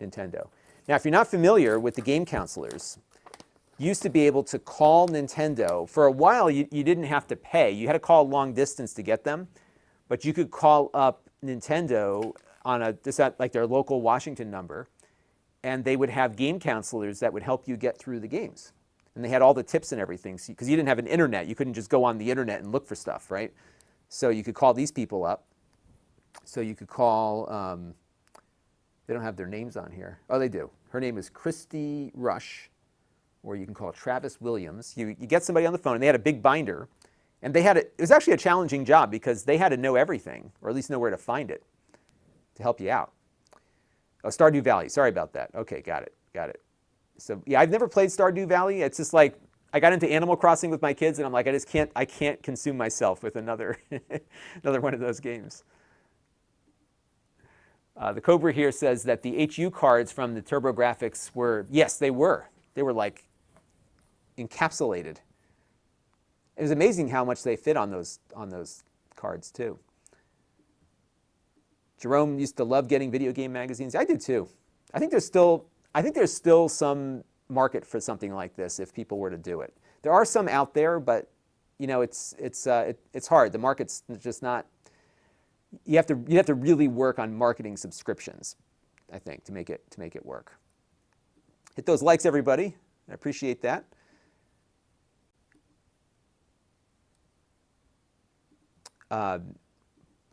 Nintendo. Now, if you're not familiar with the Game Counselors, you used to be able to call Nintendo. For a while, you didn't have to pay. You had to call long distance to get them, but you could call up Nintendo on like their local Washington number, and they would have game counselors that would help you get through the games. And they had all the tips and everything, because you didn't have an internet. You couldn't just go on the internet and look for stuff, right? So you could call these people up. So you could call, they don't have their names on here. Oh, they do. Her name is Christy Rush, or you can call Travis Williams. You get somebody on the phone, and they had a big binder. And it was actually a challenging job because they had to know everything, or at least know where to find it to help you out. Oh, Stardew Valley. Sorry about that. Okay, got it. So yeah, I've never played Stardew Valley. It's just like I got into Animal Crossing with my kids, and I'm like, I can't consume myself with another one of those games. The Cobra here says that the HU cards from the TurboGrafx were, yes, they were. They were like encapsulated. It was amazing how much they fit on those cards too. Jerome used to love getting video game magazines. I did too. I think there's still some market for something like this if people were to do it. There are some out there, but you know it's hard. The market's just not. You have to really work on marketing subscriptions, I think, to make it work. Hit those likes, everybody. I appreciate that.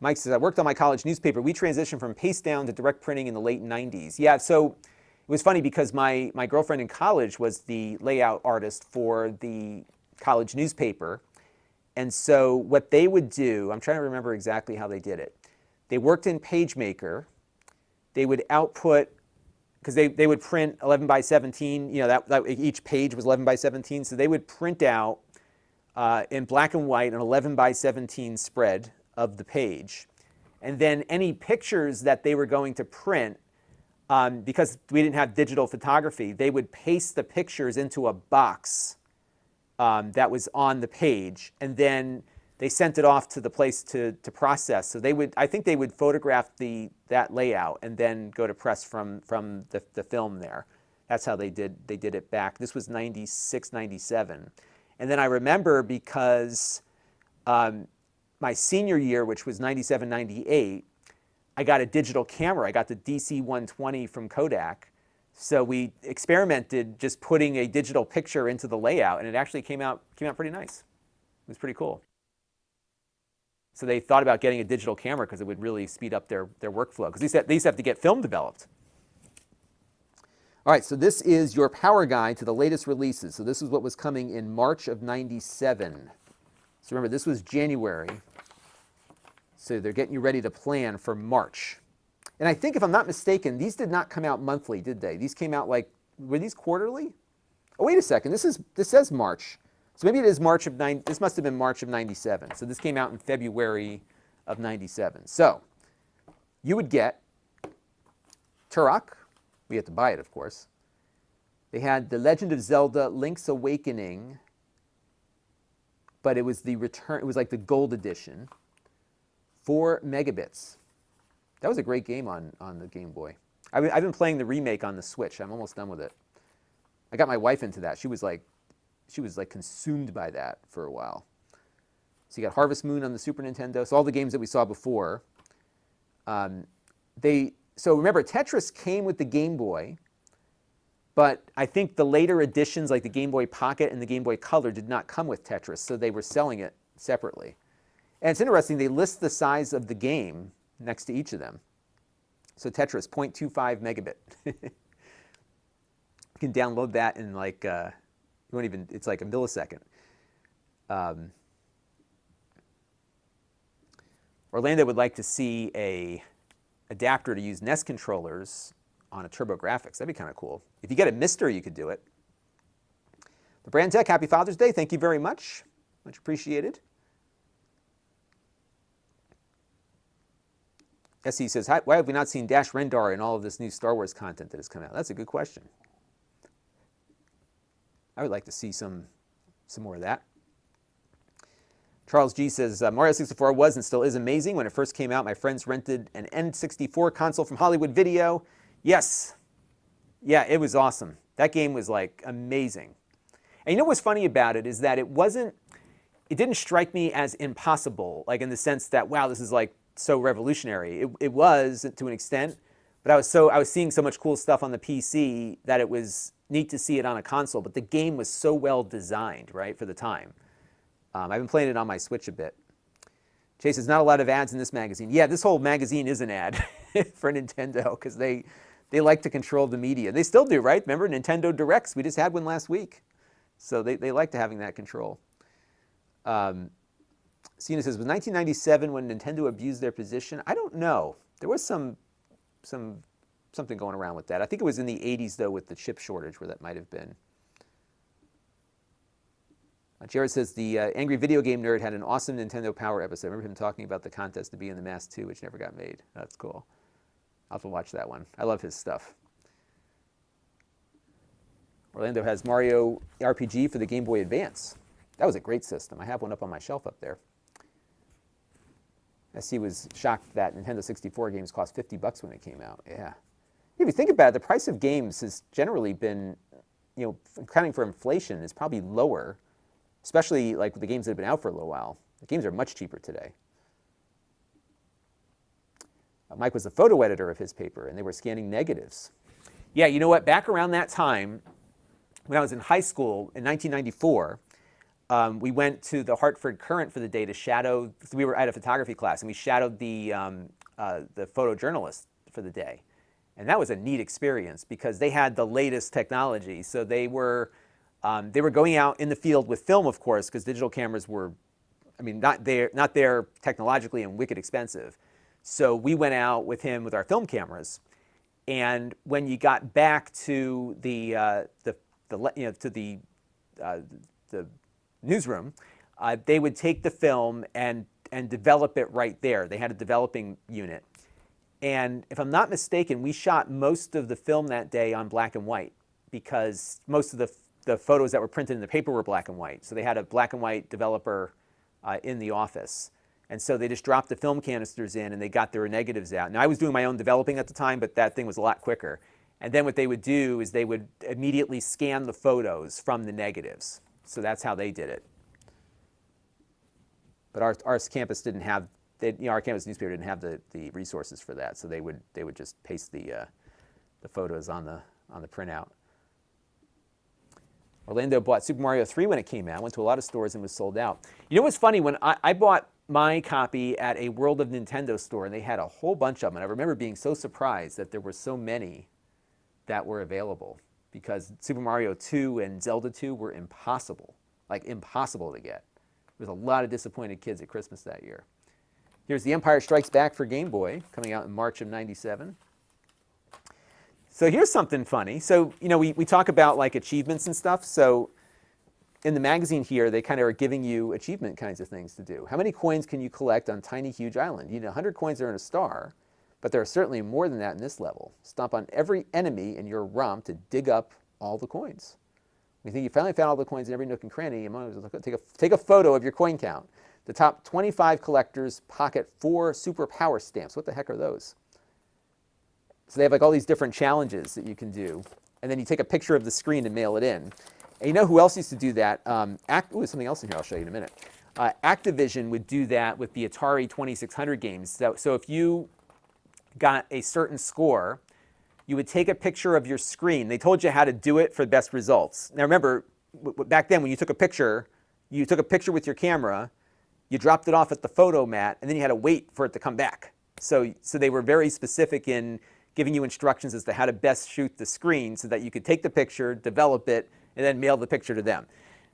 Mike says, I worked on my college newspaper. We transitioned from paste down to direct printing in the late 90s. Yeah, so it was funny because my girlfriend in college was the layout artist for the college newspaper. And so what they would do, I'm trying to remember exactly how they did it. They worked in PageMaker. They would output, because they would print 11 by 17, you know, that each page was 11 by 17. So they would print out in black and white an 11 by 17 spread of the page. And then any pictures that they were going to print, because we didn't have digital photography, they would paste the pictures into a box that was on the page, and then they sent it off to the place to process. So I think they would photograph that layout and then go to press from the film there. That's how they did it back. This was 96, 97. And then I remember because my senior year, which was 97, 98, I got a digital camera. I got the DC-120 from Kodak. So we experimented just putting a digital picture into the layout, and it actually came out pretty nice. It was pretty cool. So they thought about getting a digital camera because it would really speed up their workflow, because they used to have to get film developed. All right, so this is your power guide to the latest releases. So this is what was coming in March of 97. So remember, this was January. So they're getting you ready to plan for March. And I think, if I'm not mistaken, these did not come out monthly, did they? These came out were these quarterly? Oh, wait a second, this says March. So maybe it is this must have been March of 97. So this came out in February of 97. So you would get Turok. We had to buy it, of course. They had The Legend of Zelda Link's Awakening, but it was it was like the gold edition. 4 megabits. That was a great game on the Game Boy. I've been playing the remake on the Switch. I'm almost done with it. I got my wife into that. She was like consumed by that for a while. So you got Harvest Moon on the Super Nintendo. So all the games that we saw before. So remember, Tetris came with the Game Boy, but I think the later editions, like the Game Boy Pocket and the Game Boy Color, did not come with Tetris, so they were selling it separately. And it's interesting, they list the size of the game next to each of them. So Tetris, 0.25 megabit. You can download that in it's like a millisecond. Orlando would like to see a adapter to use NES controllers on a TurboGrafx. That'd be kind of cool. If you get a Mister, you could do it. The Brand Tech, happy Father's Day. Thank you very much. Much appreciated. SE says, why have we not seen Dash Rendar in all of this new Star Wars content that has come out? That's a good question. I would like to see some more of that. Charles G says, Mario 64 was and still is amazing. When it first came out, my friends rented an N64 console from Hollywood Video. Yes. Yeah, it was awesome. That game was like amazing. And you know what's funny about it is that it didn't strike me as impossible, like in the sense that, wow, this is like so revolutionary. It was to an extent, But I was seeing so much cool stuff on the PC that it was neat to see it on a console. But the game was so well designed, right, for the time. I've been playing it on my Switch a bit. Chase says, not a lot of ads in this magazine. Yeah, this whole magazine is an ad for Nintendo because they like to control the media. They still do, right? Remember Nintendo Directs? We just had one last week. So they like to having that control. Cena says, was 1997 when Nintendo abused their position? I don't know. There was something going around with that. I think it was in the 80s, though, with the chip shortage where that might have been. Jared says, the Angry Video Game Nerd had an awesome Nintendo Power episode. I remember him talking about the contest to be in the Mask 2, which never got made. That's cool. I'll have to watch that one. I love his stuff. Orlando has Mario RPG for the Game Boy Advance. That was a great system. I have one up on my shelf up there. SC was shocked that Nintendo 64 games cost $50 when it came out. Yeah. If you think about it, the price of games has generally been, accounting for inflation, is probably lower, especially like the games that have been out for a little while. The games are much cheaper today. Mike was the photo editor of his paper, and they were scanning negatives. Yeah, you know what? Back around that time, when I was in high school in 1994, we went to the Hartford Courant for the day to shadow. We were at a photography class, and we shadowed the photojournalist for the day. And that was a neat experience because they had the latest technology. So they were going out in the field with film, of course, because digital cameras were, not there technologically and wicked expensive. So we went out with him with our film cameras, and when you got back to the newsroom, they would take the film and develop it right there. They had a developing unit, and if I'm not mistaken, we shot most of the film that day on black and white because most of the photos that were printed in the paper were black and white. So they had a black and white developer in the office. And so they just dropped the film canisters in and they got their negatives out. Now I was doing my own developing at the time, but that thing was a lot quicker. And then what they would do is they would immediately scan the photos from the negatives. So that's how they did it. But our campus didn't have, our campus newspaper didn't have the resources for that. So they would just paste the photos on the printout. Orlando bought Super Mario 3 when it came out. Went to a lot of stores and was sold out. You know what's funny? When I bought my copy at a World of Nintendo store, and they had a whole bunch of them. And I remember being so surprised that there were so many that were available because Super Mario 2 and Zelda 2 were impossible, like impossible to get. There was a lot of disappointed kids at Christmas that year. Here's The Empire Strikes Back for Game Boy, coming out in March of '97. So here's something funny. So, we talk about like achievements and stuff. So in the magazine here, they kind of are giving you achievement kinds of things to do. How many coins can you collect on Tiny Huge Island? 100 coins to earn a star, but there are certainly more than that in this level. Stomp on every enemy in your ROM to dig up all the coins. When you think you finally found all the coins in every nook and cranny, you might as well take a photo of your coin count. The top 25 collectors pocket 4 super power stamps. What the heck are those? So they have like all these different challenges that you can do. And then you take a picture of the screen and mail it in. And you know who else used to do that? There's something else in here I'll show you in a minute. Activision would do that with the Atari 2600 games. So if you got a certain score, you would take a picture of your screen. They told you how to do it for the best results. Now remember, back then when you took a picture with your camera, you dropped it off at the photo mat, and then you had to wait for it to come back. So they were very specific in giving you instructions as to how to best shoot the screen so that you could take the picture, develop it, and then mail the picture to them.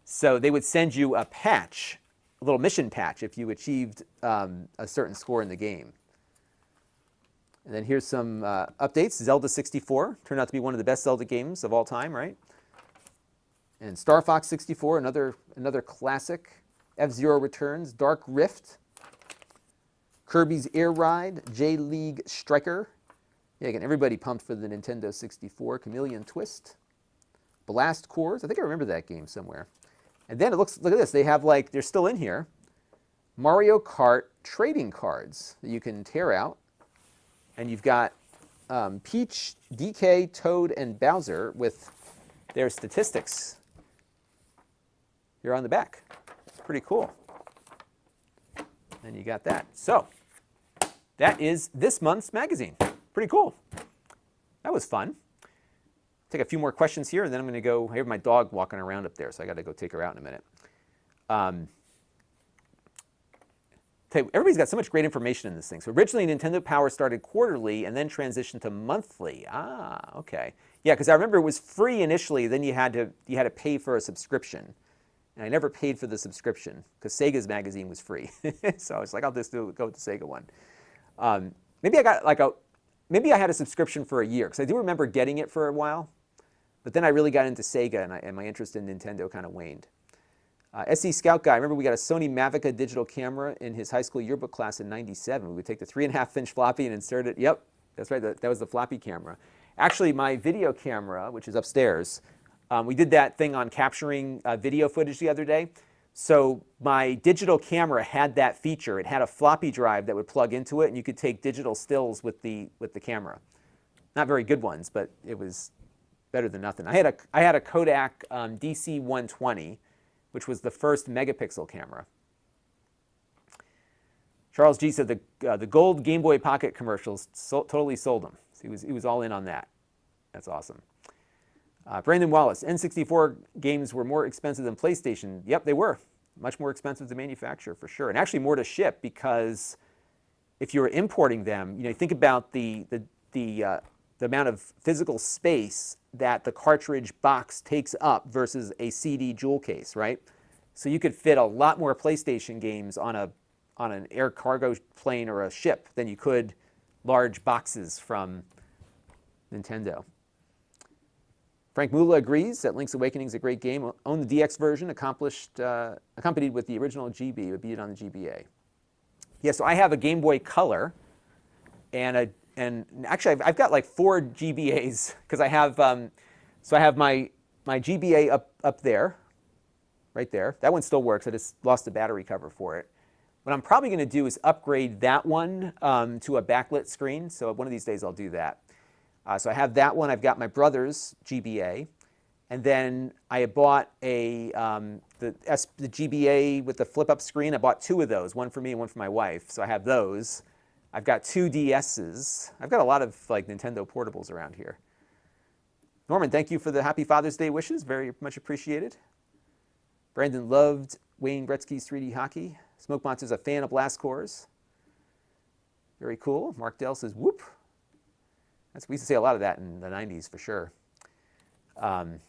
So they would send you a patch, a little mission patch, if you achieved a certain score in the game. And then here's some updates. Zelda 64 turned out to be one of the best Zelda games of all time, right? And Star Fox 64, another classic. F-Zero returns. Dark Rift. Kirby's Air Ride. J-League Striker. Yeah, again, everybody pumped for the Nintendo 64. Chameleon Twist. Blast Cores. I think I remember that game somewhere. And then look at this. They have they're still in here. Mario Kart trading cards that you can tear out. And you've got Peach, DK, Toad, and Bowser with their statistics here on the back. It's pretty cool. And you got that. So that is this month's magazine. Pretty cool. that was fun. Take a few more questions here, and then I'm going to go. I have my dog walking around up there, so I got to go take her out in a minute. Everybody's got so much great information in this thing. So originally, Nintendo Power started quarterly and then transitioned to monthly. Ah, okay. Yeah, because I remember it was free initially. Then you had to pay for a subscription, and I never paid for the subscription because Sega's magazine was free. So I was like, I'll just go with the Sega one. Maybe I had a subscription for a year because I do remember getting it for a while, but then I really got into Sega and my interest in Nintendo kind of waned. SC Scout Guy, I remember we got a Sony Mavica digital camera in his high school yearbook class in '97. We would take the 3.5-inch floppy and insert it. Yep, that's right, that was the floppy camera. Actually, my video camera, which is upstairs, we did that thing on capturing video footage the other day. So my digital camera had that feature. It had a floppy drive that would plug into it, and you could take digital stills with the camera. Not very good ones, but it was better than nothing. I had a Kodak DC-120, which was the first megapixel camera. Charles G said the gold Game Boy Pocket commercials totally sold him. So he was all in on that. That's awesome. Brandon Wallace, N64 games were more expensive than PlayStation. Yep, they were. Much more expensive to manufacture, for sure. And actually more to ship, because if you were importing them, think about the amount of physical space that the cartridge box takes up versus a CD jewel case, right? So you could fit a lot more PlayStation games on an air cargo plane or a ship than you could large boxes from Nintendo. Frank Mula agrees that Link's Awakening is a great game. Own the DX version, accompanied with the original GB. It would beat it on the GBA. Yeah, so I have a Game Boy Color, and actually I've got like 4 GBAs because I have so I have my GBA up there, right there. That one still works. I just lost the battery cover for it. What I'm probably going to do is upgrade that one to a backlit screen. So one of these days I'll do that. So I have that one. I've got my brother's GBA, and then I bought the GBA with the flip-up screen. I bought 2 of those, one for me and one for my wife. So I have those. I've got 2 DSs. I've got a lot of like Nintendo portables around here. Norman, thank you for the Happy Father's Day wishes. Very much appreciated. Brandon loved Wayne Gretzky's 3D hockey. Smoke Monster's a fan of Blast Cores. Very cool. Mark Dell says, whoop. We used to say a lot of that in the 90s for sure. Ando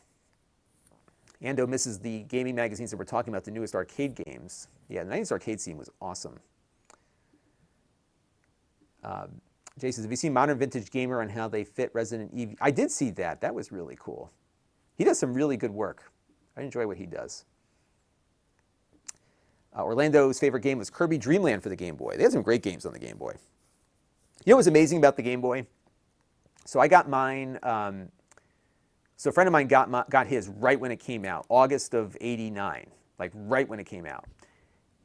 misses the gaming magazines that we're talking about, the newest arcade games. Yeah, the 90s arcade scene was awesome. Jay says, have you seen Modern Vintage Gamer on how they fit Resident Evil? I did see that. That was really cool. He does some really good work. I enjoy what he does. Orlando's favorite game was Kirby Dream Land for the Game Boy. They had some great games on the Game Boy. You know what was amazing about the Game Boy? So I got mine, so a friend of mine got his right when it came out, August of '89, like right when it came out.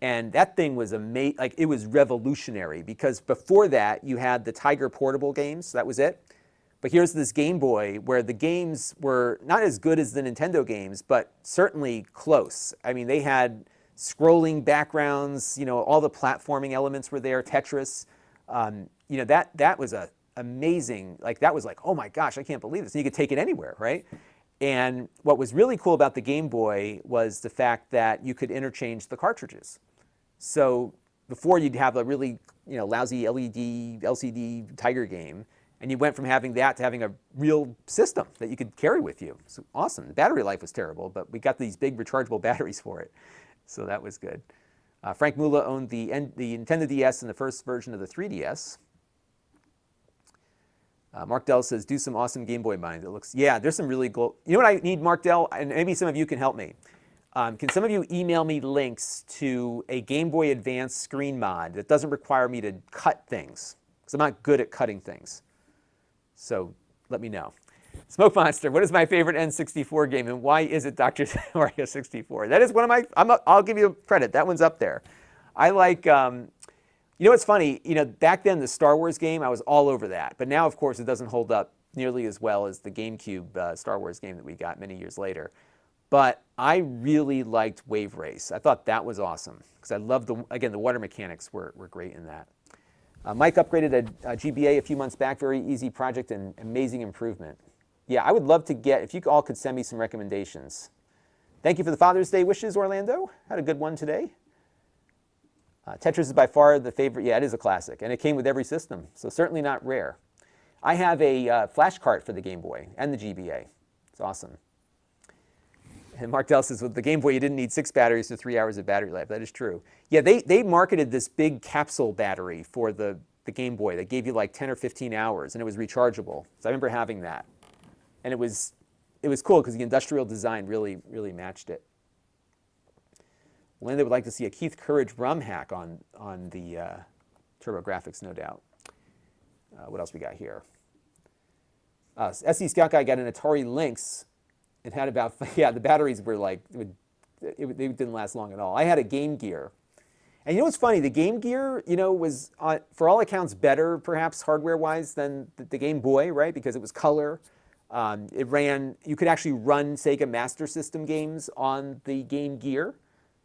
And that thing was amazing, like it was revolutionary, because before that you had the Tiger portable games, that was it. But here's this Game Boy where the games were not as good as the Nintendo games, but certainly close. I mean, they had scrolling backgrounds, all the platforming elements were there, Tetris. That was amazing. Like that was like, oh my gosh, I can't believe this. And you could take it anywhere, right? And what was really cool about the Game Boy was the fact that you could interchange the cartridges. So before you'd have a really lousy LED, LCD Tiger game, and you went from having that to having a real system that you could carry with you. So awesome. The battery life was terrible, but we got these big rechargeable batteries for it. So that was good. Frank Mula owned the Nintendo DS and the first version of the 3DS. Mark Dell says, do some awesome Game Boy mines. It looks, yeah, there's some really cool. You know what I need, Mark Dell? And maybe some of you can help me. Can some of you email me links to a Game Boy Advance screen mod that doesn't require me to cut things? Because I'm not good at cutting things. So let me know. Smoke Monster, what is my favorite N64 game, and why is it Dr. Mario 64? That is one of my, I'll give you credit. That one's up there. I like, you know what's funny? Back then the Star Wars game, I was all over that. But now, of course, it doesn't hold up nearly as well as the GameCube Star Wars game that we got many years later. But I really liked Wave Race. I thought that was awesome because I loved, again, the water mechanics were great in that. Mike upgraded a GBA a few months back. Very easy project and amazing improvement. Yeah, I would love to get, if you all could send me some recommendations. Thank you for the Father's Day wishes, Orlando. Had a good one today. Tetris is by far the favorite. Yeah, it is a classic, and it came with every system, so certainly not rare. I have a flash cart for the Game Boy and the GBA. It's awesome. And Mark Dell says, with the Game Boy, you didn't need 6 batteries to 3 hours of battery life. That is true. Yeah, they marketed this big capsule battery for the Game Boy that gave you like 10 or 15 hours, and it was rechargeable. So I remember having that. And it was cool because the industrial design really matched it. Linda would like to see a Keith Courage ROM hack on the TurboGrafx, no doubt. What else we got here? SC Scout Guy got an Atari Lynx. It had about, yeah, the batteries were like, they didn't last long at all. I had a Game Gear. And you know what's funny? The Game Gear, was, for all accounts, better, perhaps, hardware-wise than the Game Boy, right? Because it was color. It ran, you could actually run Sega Master System games on the Game Gear.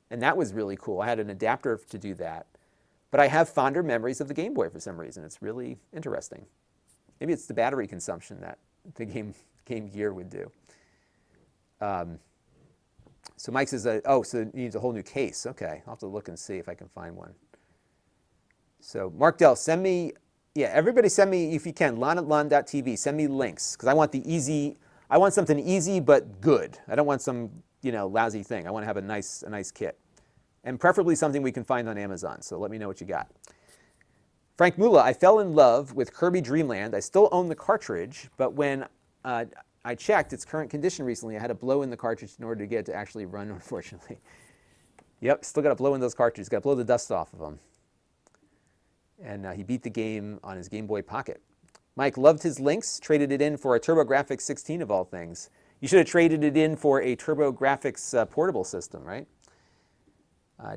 And that was really cool. I had an adapter to do that. But I have fonder memories of the Game Boy for some reason. It's really interesting. Maybe it's the battery consumption that the Game Gear would do. So Mike says, so it needs a whole new case. Okay, I'll have to look and see if I can find one. So Mark Dell, send me, yeah, everybody send me, if you can, Lon.TV, send me links. Because I want I want something easy but good. I don't want some, lousy thing. I want to have a nice kit. And preferably something we can find on Amazon. So let me know what you got. Frank Mula, I fell in love with Kirby Dream Land. I still own the cartridge, but when I checked its current condition recently, I had to blow in the cartridge in order to get it to actually run, unfortunately. Yep, still got to blow in those cartridges. Got to blow the dust off of them. And he beat the game on his Game Boy Pocket. Mike loved his Lynx, traded it in for a TurboGrafx 16 of all things. You should have traded it in for a TurboGrafx portable system, right?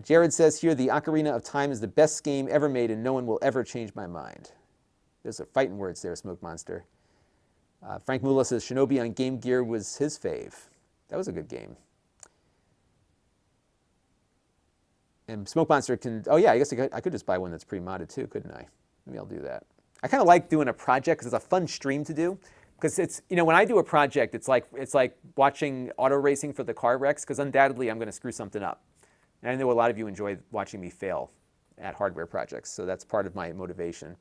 Jared says here, the Ocarina of Time is the best game ever made and no one will ever change my mind. There's a fighting words there, Smoke Monster. Frank Mula says Shinobi on Game Gear was his fave. That was a good game. And Smoke Monster can, oh yeah, I guess I could just buy one that's pre-modded too, couldn't I? Maybe I'll do that. I kind of like doing a project because it's a fun stream to do. Because it's, when I do a project, it's like watching auto racing for the car wrecks, because undoubtedly I'm going to screw something up. And I know a lot of you enjoy watching me fail at hardware projects, so that's part of my motivation.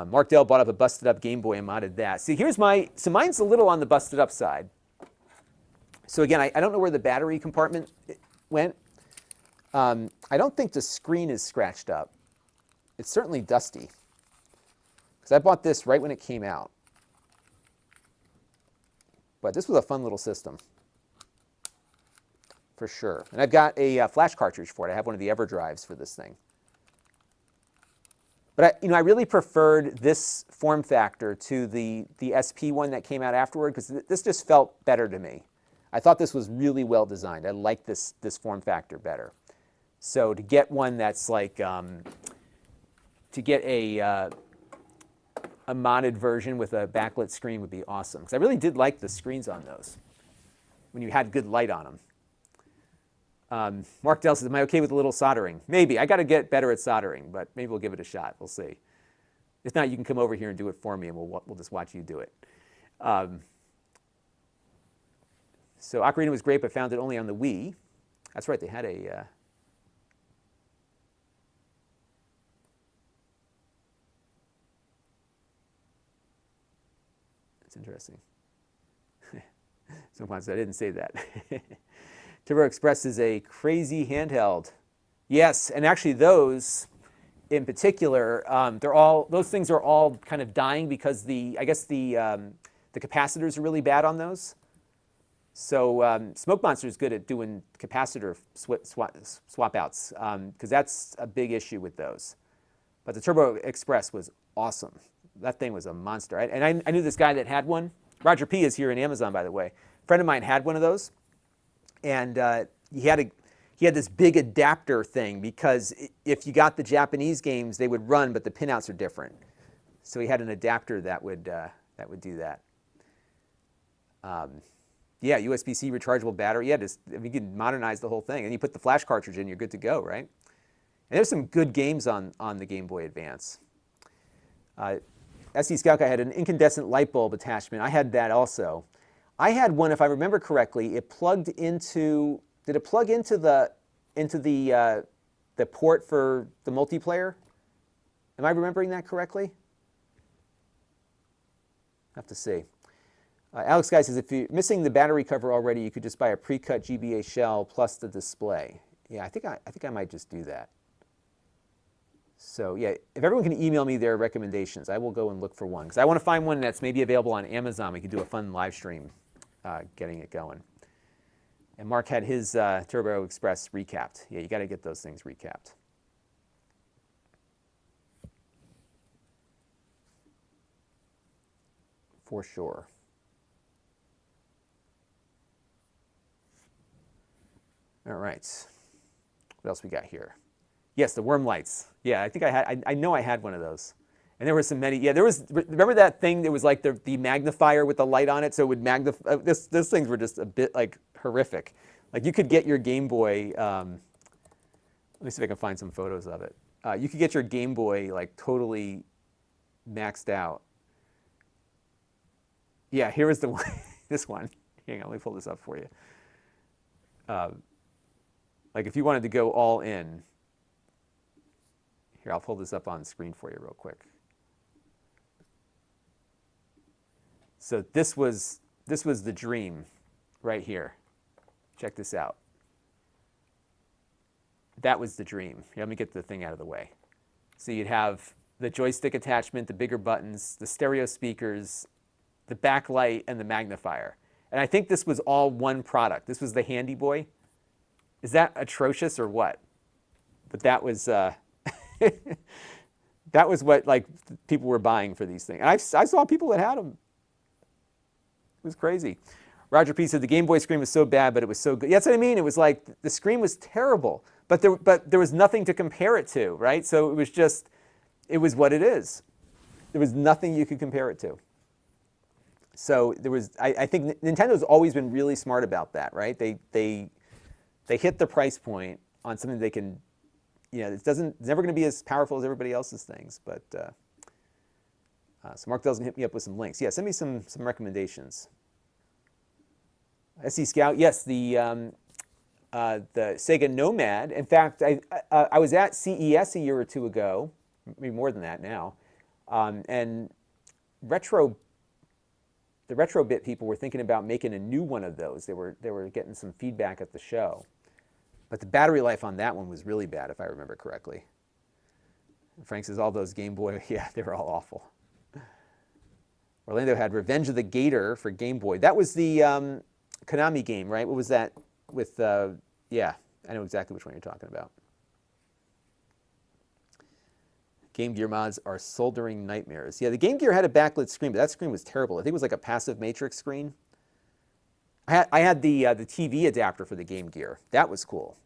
Mark Dell bought up a busted up Game Boy and modded that. See, so mine's a little on the busted up side. So again, I don't know where the battery compartment went. I don't think the screen is scratched up. It's certainly dusty. Because I bought this right when it came out. But this was a fun little system. For sure. And I've got a flash cartridge for it. I have one of the EverDrives for this thing. But I really preferred this form factor to the SP one that came out afterward, because this just felt better to me. I thought this was really well designed. I like this form factor better. So to get one that's like, to get a modded version with a backlit screen would be awesome. Because I really did like the screens on those when you had good light on them. Mark Dell says, am I okay with a little soldering? Maybe. I got to get better at soldering, but maybe we'll give it a shot. We'll see. If not, you can come over here and do it for me, and we'll just watch you do it. So Ocarina was great, but found it only on the Wii. That's right. They had a... It's interesting. Sometimes I didn't say that. Turbo Express is a crazy handheld. Yes, and actually those in particular, those things are all kind of dying because I guess the capacitors are really bad on those. So Smoke Monster is good at doing capacitor swap outs because that's a big issue with those. But the Turbo Express was awesome. That thing was a monster. And I knew this guy that had one. Roger P. is here in Amazon, by the way. A friend of mine had one of those. And he had this big adapter thing because if you got the Japanese games, they would run, but the pinouts are different. So he had an adapter that would do that. Yeah, USB-C rechargeable battery. Yeah, you can modernize the whole thing. And you put the flash cartridge in, you're good to go, right? And there's some good games on the Game Boy Advance. SD Scout Guy had an incandescent light bulb attachment. I had that also. I had one, if I remember correctly, it plugged into, did it plug into the port for the multiplayer? Am I remembering that correctly? I have to see. Alex Guy says, if you're missing the battery cover already, you could just buy a pre-cut GBA shell plus the display. Yeah, I think I might just do that. So yeah, if everyone can email me their recommendations, I will go and look for one. Because I want to find one that's maybe available on Amazon. We could do a fun live stream getting it going. And Mark had his Turbo Express recapped. Yeah, you got to get those things recapped. For sure. All right. What else we got here? Yes, the worm lights. Yeah, I think I know I had one of those. And there were so many. Yeah, there was, remember that thing that was like the magnifier with the light on it? So it would magnify, those things were just a bit like horrific. Like you could get your Game Boy, let me see if I can find some photos of it. You could get your Game Boy like totally maxed out. Yeah, here is the one, this one. Hang on, let me pull this up for you. Like if you wanted to go all in, here, I'll pull this up on screen for you real quick. So this was the dream right here. Check this out. That was the dream. Here, let me get the thing out of the way. So you'd have the joystick attachment, the bigger buttons, the stereo speakers, the backlight, and the magnifier. And I think this was all one product. This was the Handy Boy. Is that atrocious or what? But that was that was what like people were buying for these things. And I saw people that had them. It was crazy. Roger P said the Game Boy screen was so bad, but it was so good. Yeah, that's what I mean. It was like the screen was terrible, but there was nothing to compare it to, right? So it was just, it was what it is. There was nothing you could compare it to. So there was, I think Nintendo's always been really smart about that, right? They hit the price point on something they can, you know, it's never going to be as powerful as everybody else's things, but so Mark Dell's going to hit me up with some links. Yeah, send me some recommendations. SC Scout, yes, the Sega Nomad. In fact, I was at CES a year or two ago, maybe more than that now, and the Retrobit people were thinking about making a new one of those. They were getting some feedback at the show. But the battery life on that one was really bad, if I remember correctly. Frank says all those Game Boy, yeah, they were all awful. Orlando had Revenge of the Gator for Game Boy. That was the Konami game, right? What was that with, yeah, I know exactly which one you're talking about. Game Gear mods are soldering nightmares. Yeah, the Game Gear had a backlit screen, but that screen was terrible. I think it was like a passive matrix screen. I had the TV adapter for the Game Gear. That was cool,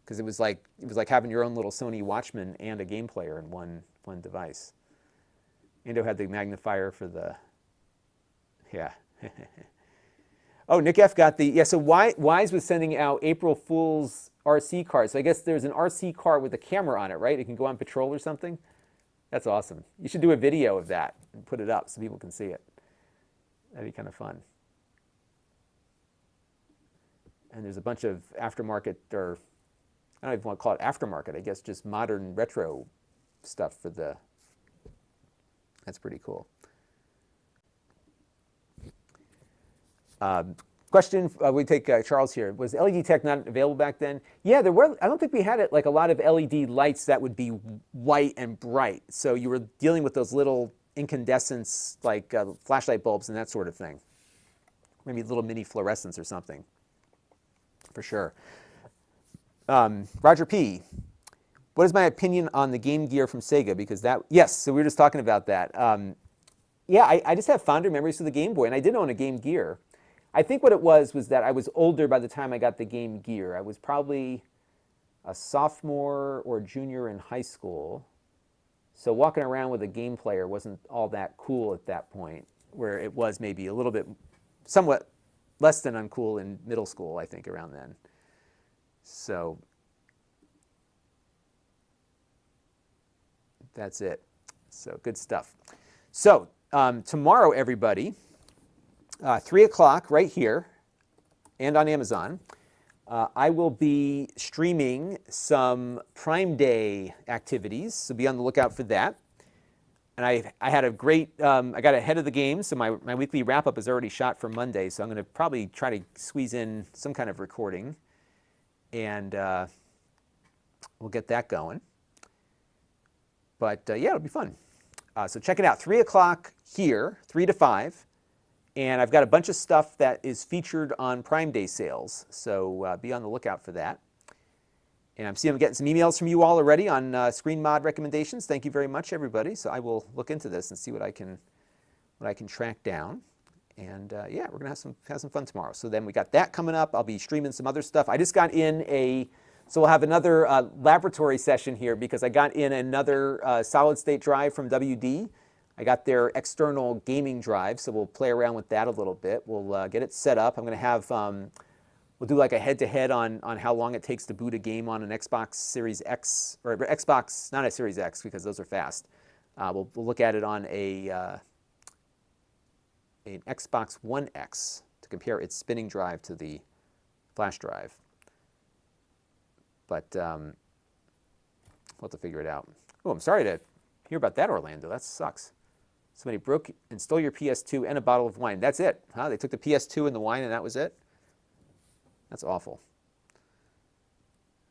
because it was like having your own little Sony Watchman and a game player in one device. Ando had the magnifier for the, yeah. Oh, Nick F got the, yeah, so Wise was sending out April Fool's RC cards. So I guess there's an RC car with a camera on it, right? It can go on patrol or something. That's awesome. You should do a video of that and put it up so people can see it. That'd be kind of fun. And there's a bunch of aftermarket, or I don't even want to call it aftermarket, I guess just modern retro stuff for the, that's pretty cool. Question, we take Charles here. Was LED tech not available back then? Yeah, there were. I don't think we had it like a lot of LED lights that would be white and bright. So you were dealing with those little incandescents, like flashlight bulbs and that sort of thing. Maybe little mini fluorescents or something, for sure. Roger P. What is my opinion on the Game Gear from Sega? Because that, yes, so we were just talking about that. Yeah, I just have fonder memories of the Game Boy, and I did own a Game Gear. I think what it was that I was older by the time I got the Game Gear. I was probably a sophomore or junior in high school. So walking around with a game player wasn't all that cool at that point, where it was maybe a little bit, somewhat less than uncool in middle school, I think, around then. So, That's it. So good stuff. So tomorrow, everybody, 3 o'clock right here and on Amazon, I will be streaming some Prime Day activities, so be on the lookout for that. And I had a great, I got ahead of the game, so my weekly wrap-up is already shot for Monday, so I'm going to probably try to squeeze in some kind of recording, and we'll get that going. But yeah, it'll be fun. So check it out, 3 o'clock here, 3 to 5, and I've got a bunch of stuff that is featured on Prime Day sales, so be on the lookout for that. And I'm getting some emails from you all already on screen mod recommendations. Thank you very much, everybody. So I will look into this and see what I can track down. And yeah, we're gonna have some fun tomorrow. So then we got that coming up. I'll be streaming some other stuff. I just got in so we'll have another laboratory session here because I got in another solid state drive from WD. I got their external gaming drive, so we'll play around with that a little bit. We'll get it set up. I'm gonna have we'll do like a head-to-head on how long it takes to boot a game on an Xbox Series X, or Xbox, not a Series X because those are fast. We'll look at it on an Xbox One X to compare its spinning drive to the flash drive. But we'll have to figure it out. Oh, I'm sorry to hear about that, Orlando. That sucks. Somebody stole your PS2 and a bottle of wine. That's it, huh? They took the PS2 and the wine and that was it? That's awful.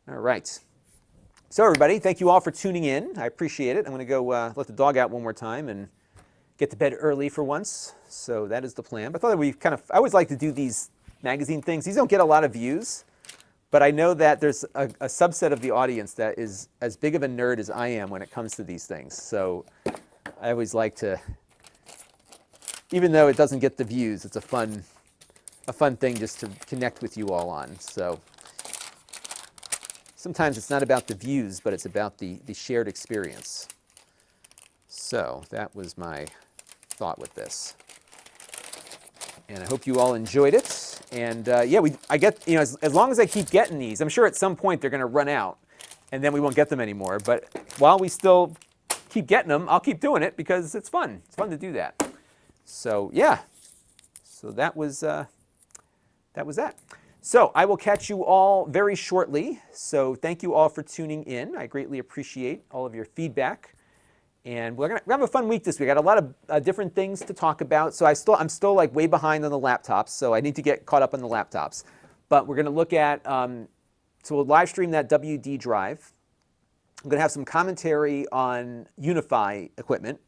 All right. So everybody, thank you all for tuning in. I appreciate it. I'm going to go let the dog out one more time and get to bed early for once. So that is the plan. But I thought that I always like to do these magazine things. These don't get a lot of views, but I know that there's a subset of the audience that is as big of a nerd as I am when it comes to these things. So I always like to, even though it doesn't get the views, it's a fun thing just to connect with you all on. So sometimes it's not about the views, but it's about the shared experience. So that was my thought with this. And I hope you all enjoyed it. And yeah, I get, as long as I keep getting these, I'm sure at some point they're going to run out and then we won't get them anymore. But while we still keep getting them, I'll keep doing it because it's fun. It's fun to do that. So yeah, so that was that. So I will catch you all very shortly. So thank you all for tuning in. I greatly appreciate all of your feedback. And we're gonna have a fun week this week. I got a lot of different things to talk about. So I'm still like way behind on the laptops. So I need to get caught up on the laptops. But we're gonna look at, so we'll live stream that WD drive. I'm gonna have some commentary on Unify equipment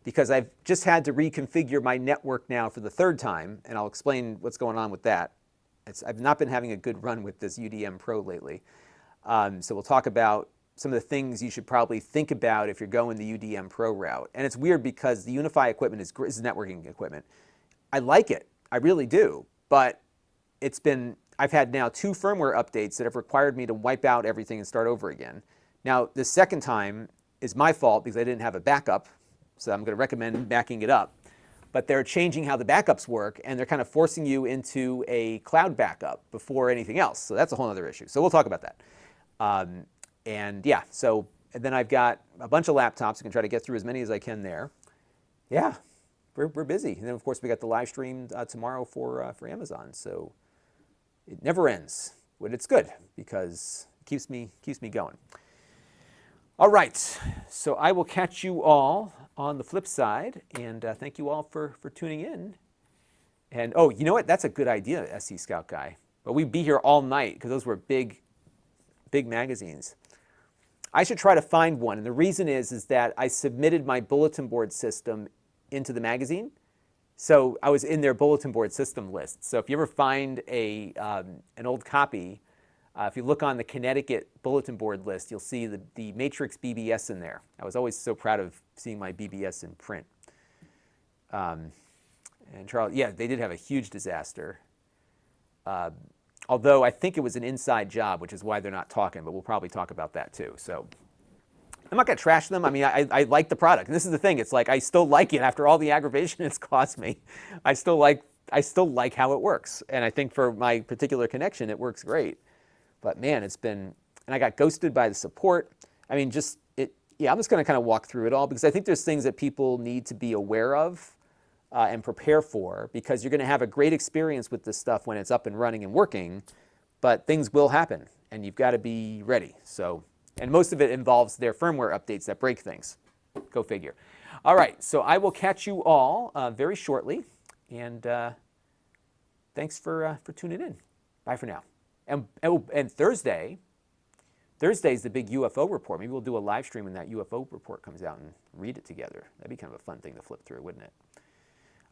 because I've just had to reconfigure my network now for the third time, and I'll explain what's going on with that. I've not been having a good run with this UDM Pro lately. So we'll talk about some of the things you should probably think about if you're going the UDM Pro route. And it's weird because the Unify equipment is networking equipment. I like it, I really do, but I've had now 2 firmware updates that have required me to wipe out everything and start over again. Now, the second time is my fault because I didn't have a backup, so I'm going to recommend backing it up. But they're changing how the backups work, and they're kind of forcing you into a cloud backup before anything else. So that's a whole other issue. So we'll talk about that. And yeah, and then I've got a bunch of laptops. I can try to get through as many as I can there. Yeah, we're busy. And then, of course, we got the live stream tomorrow for Amazon. So it never ends, but it's good because it keeps me going. All right, so I will catch you all on the flip side, and thank you all for tuning in. And oh, you know what? That's a good idea, SC Scout guy. But we'd be here all night because those were big magazines. I should try to find one, and the reason is that I submitted my bulletin board system into the magazine, so I was in their bulletin board system list. So if you ever find an old copy, if you look on the Connecticut bulletin board list, you'll see the Matrix BBS in there. I was always so proud of seeing my BBS in print. And Charles, yeah, they did have a huge disaster. Although I think it was an inside job, which is why they're not talking, but we'll probably talk about that too. So I'm not going to trash them. I mean, I like the product. And this is the thing. It's like I still like it after all the aggravation it's caused me. I still like how it works. And I think for my particular connection, it works great. But man, and I got ghosted by the support. I mean, Yeah, I'm just going to kind of walk through it all because I think there's things that people need to be aware of and prepare for, because you're going to have a great experience with this stuff when it's up and running and working, but things will happen and you've got to be ready. So, and most of it involves their firmware updates that break things. Go figure. All right, so I will catch you all very shortly, and thanks for tuning in. Bye for now. And Thursday's the big UFO report. Maybe we'll do a live stream when that UFO report comes out and read it together. That'd be kind of a fun thing to flip through, wouldn't it?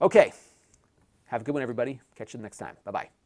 Okay. Have a good one, everybody. Catch you next time. Bye-bye.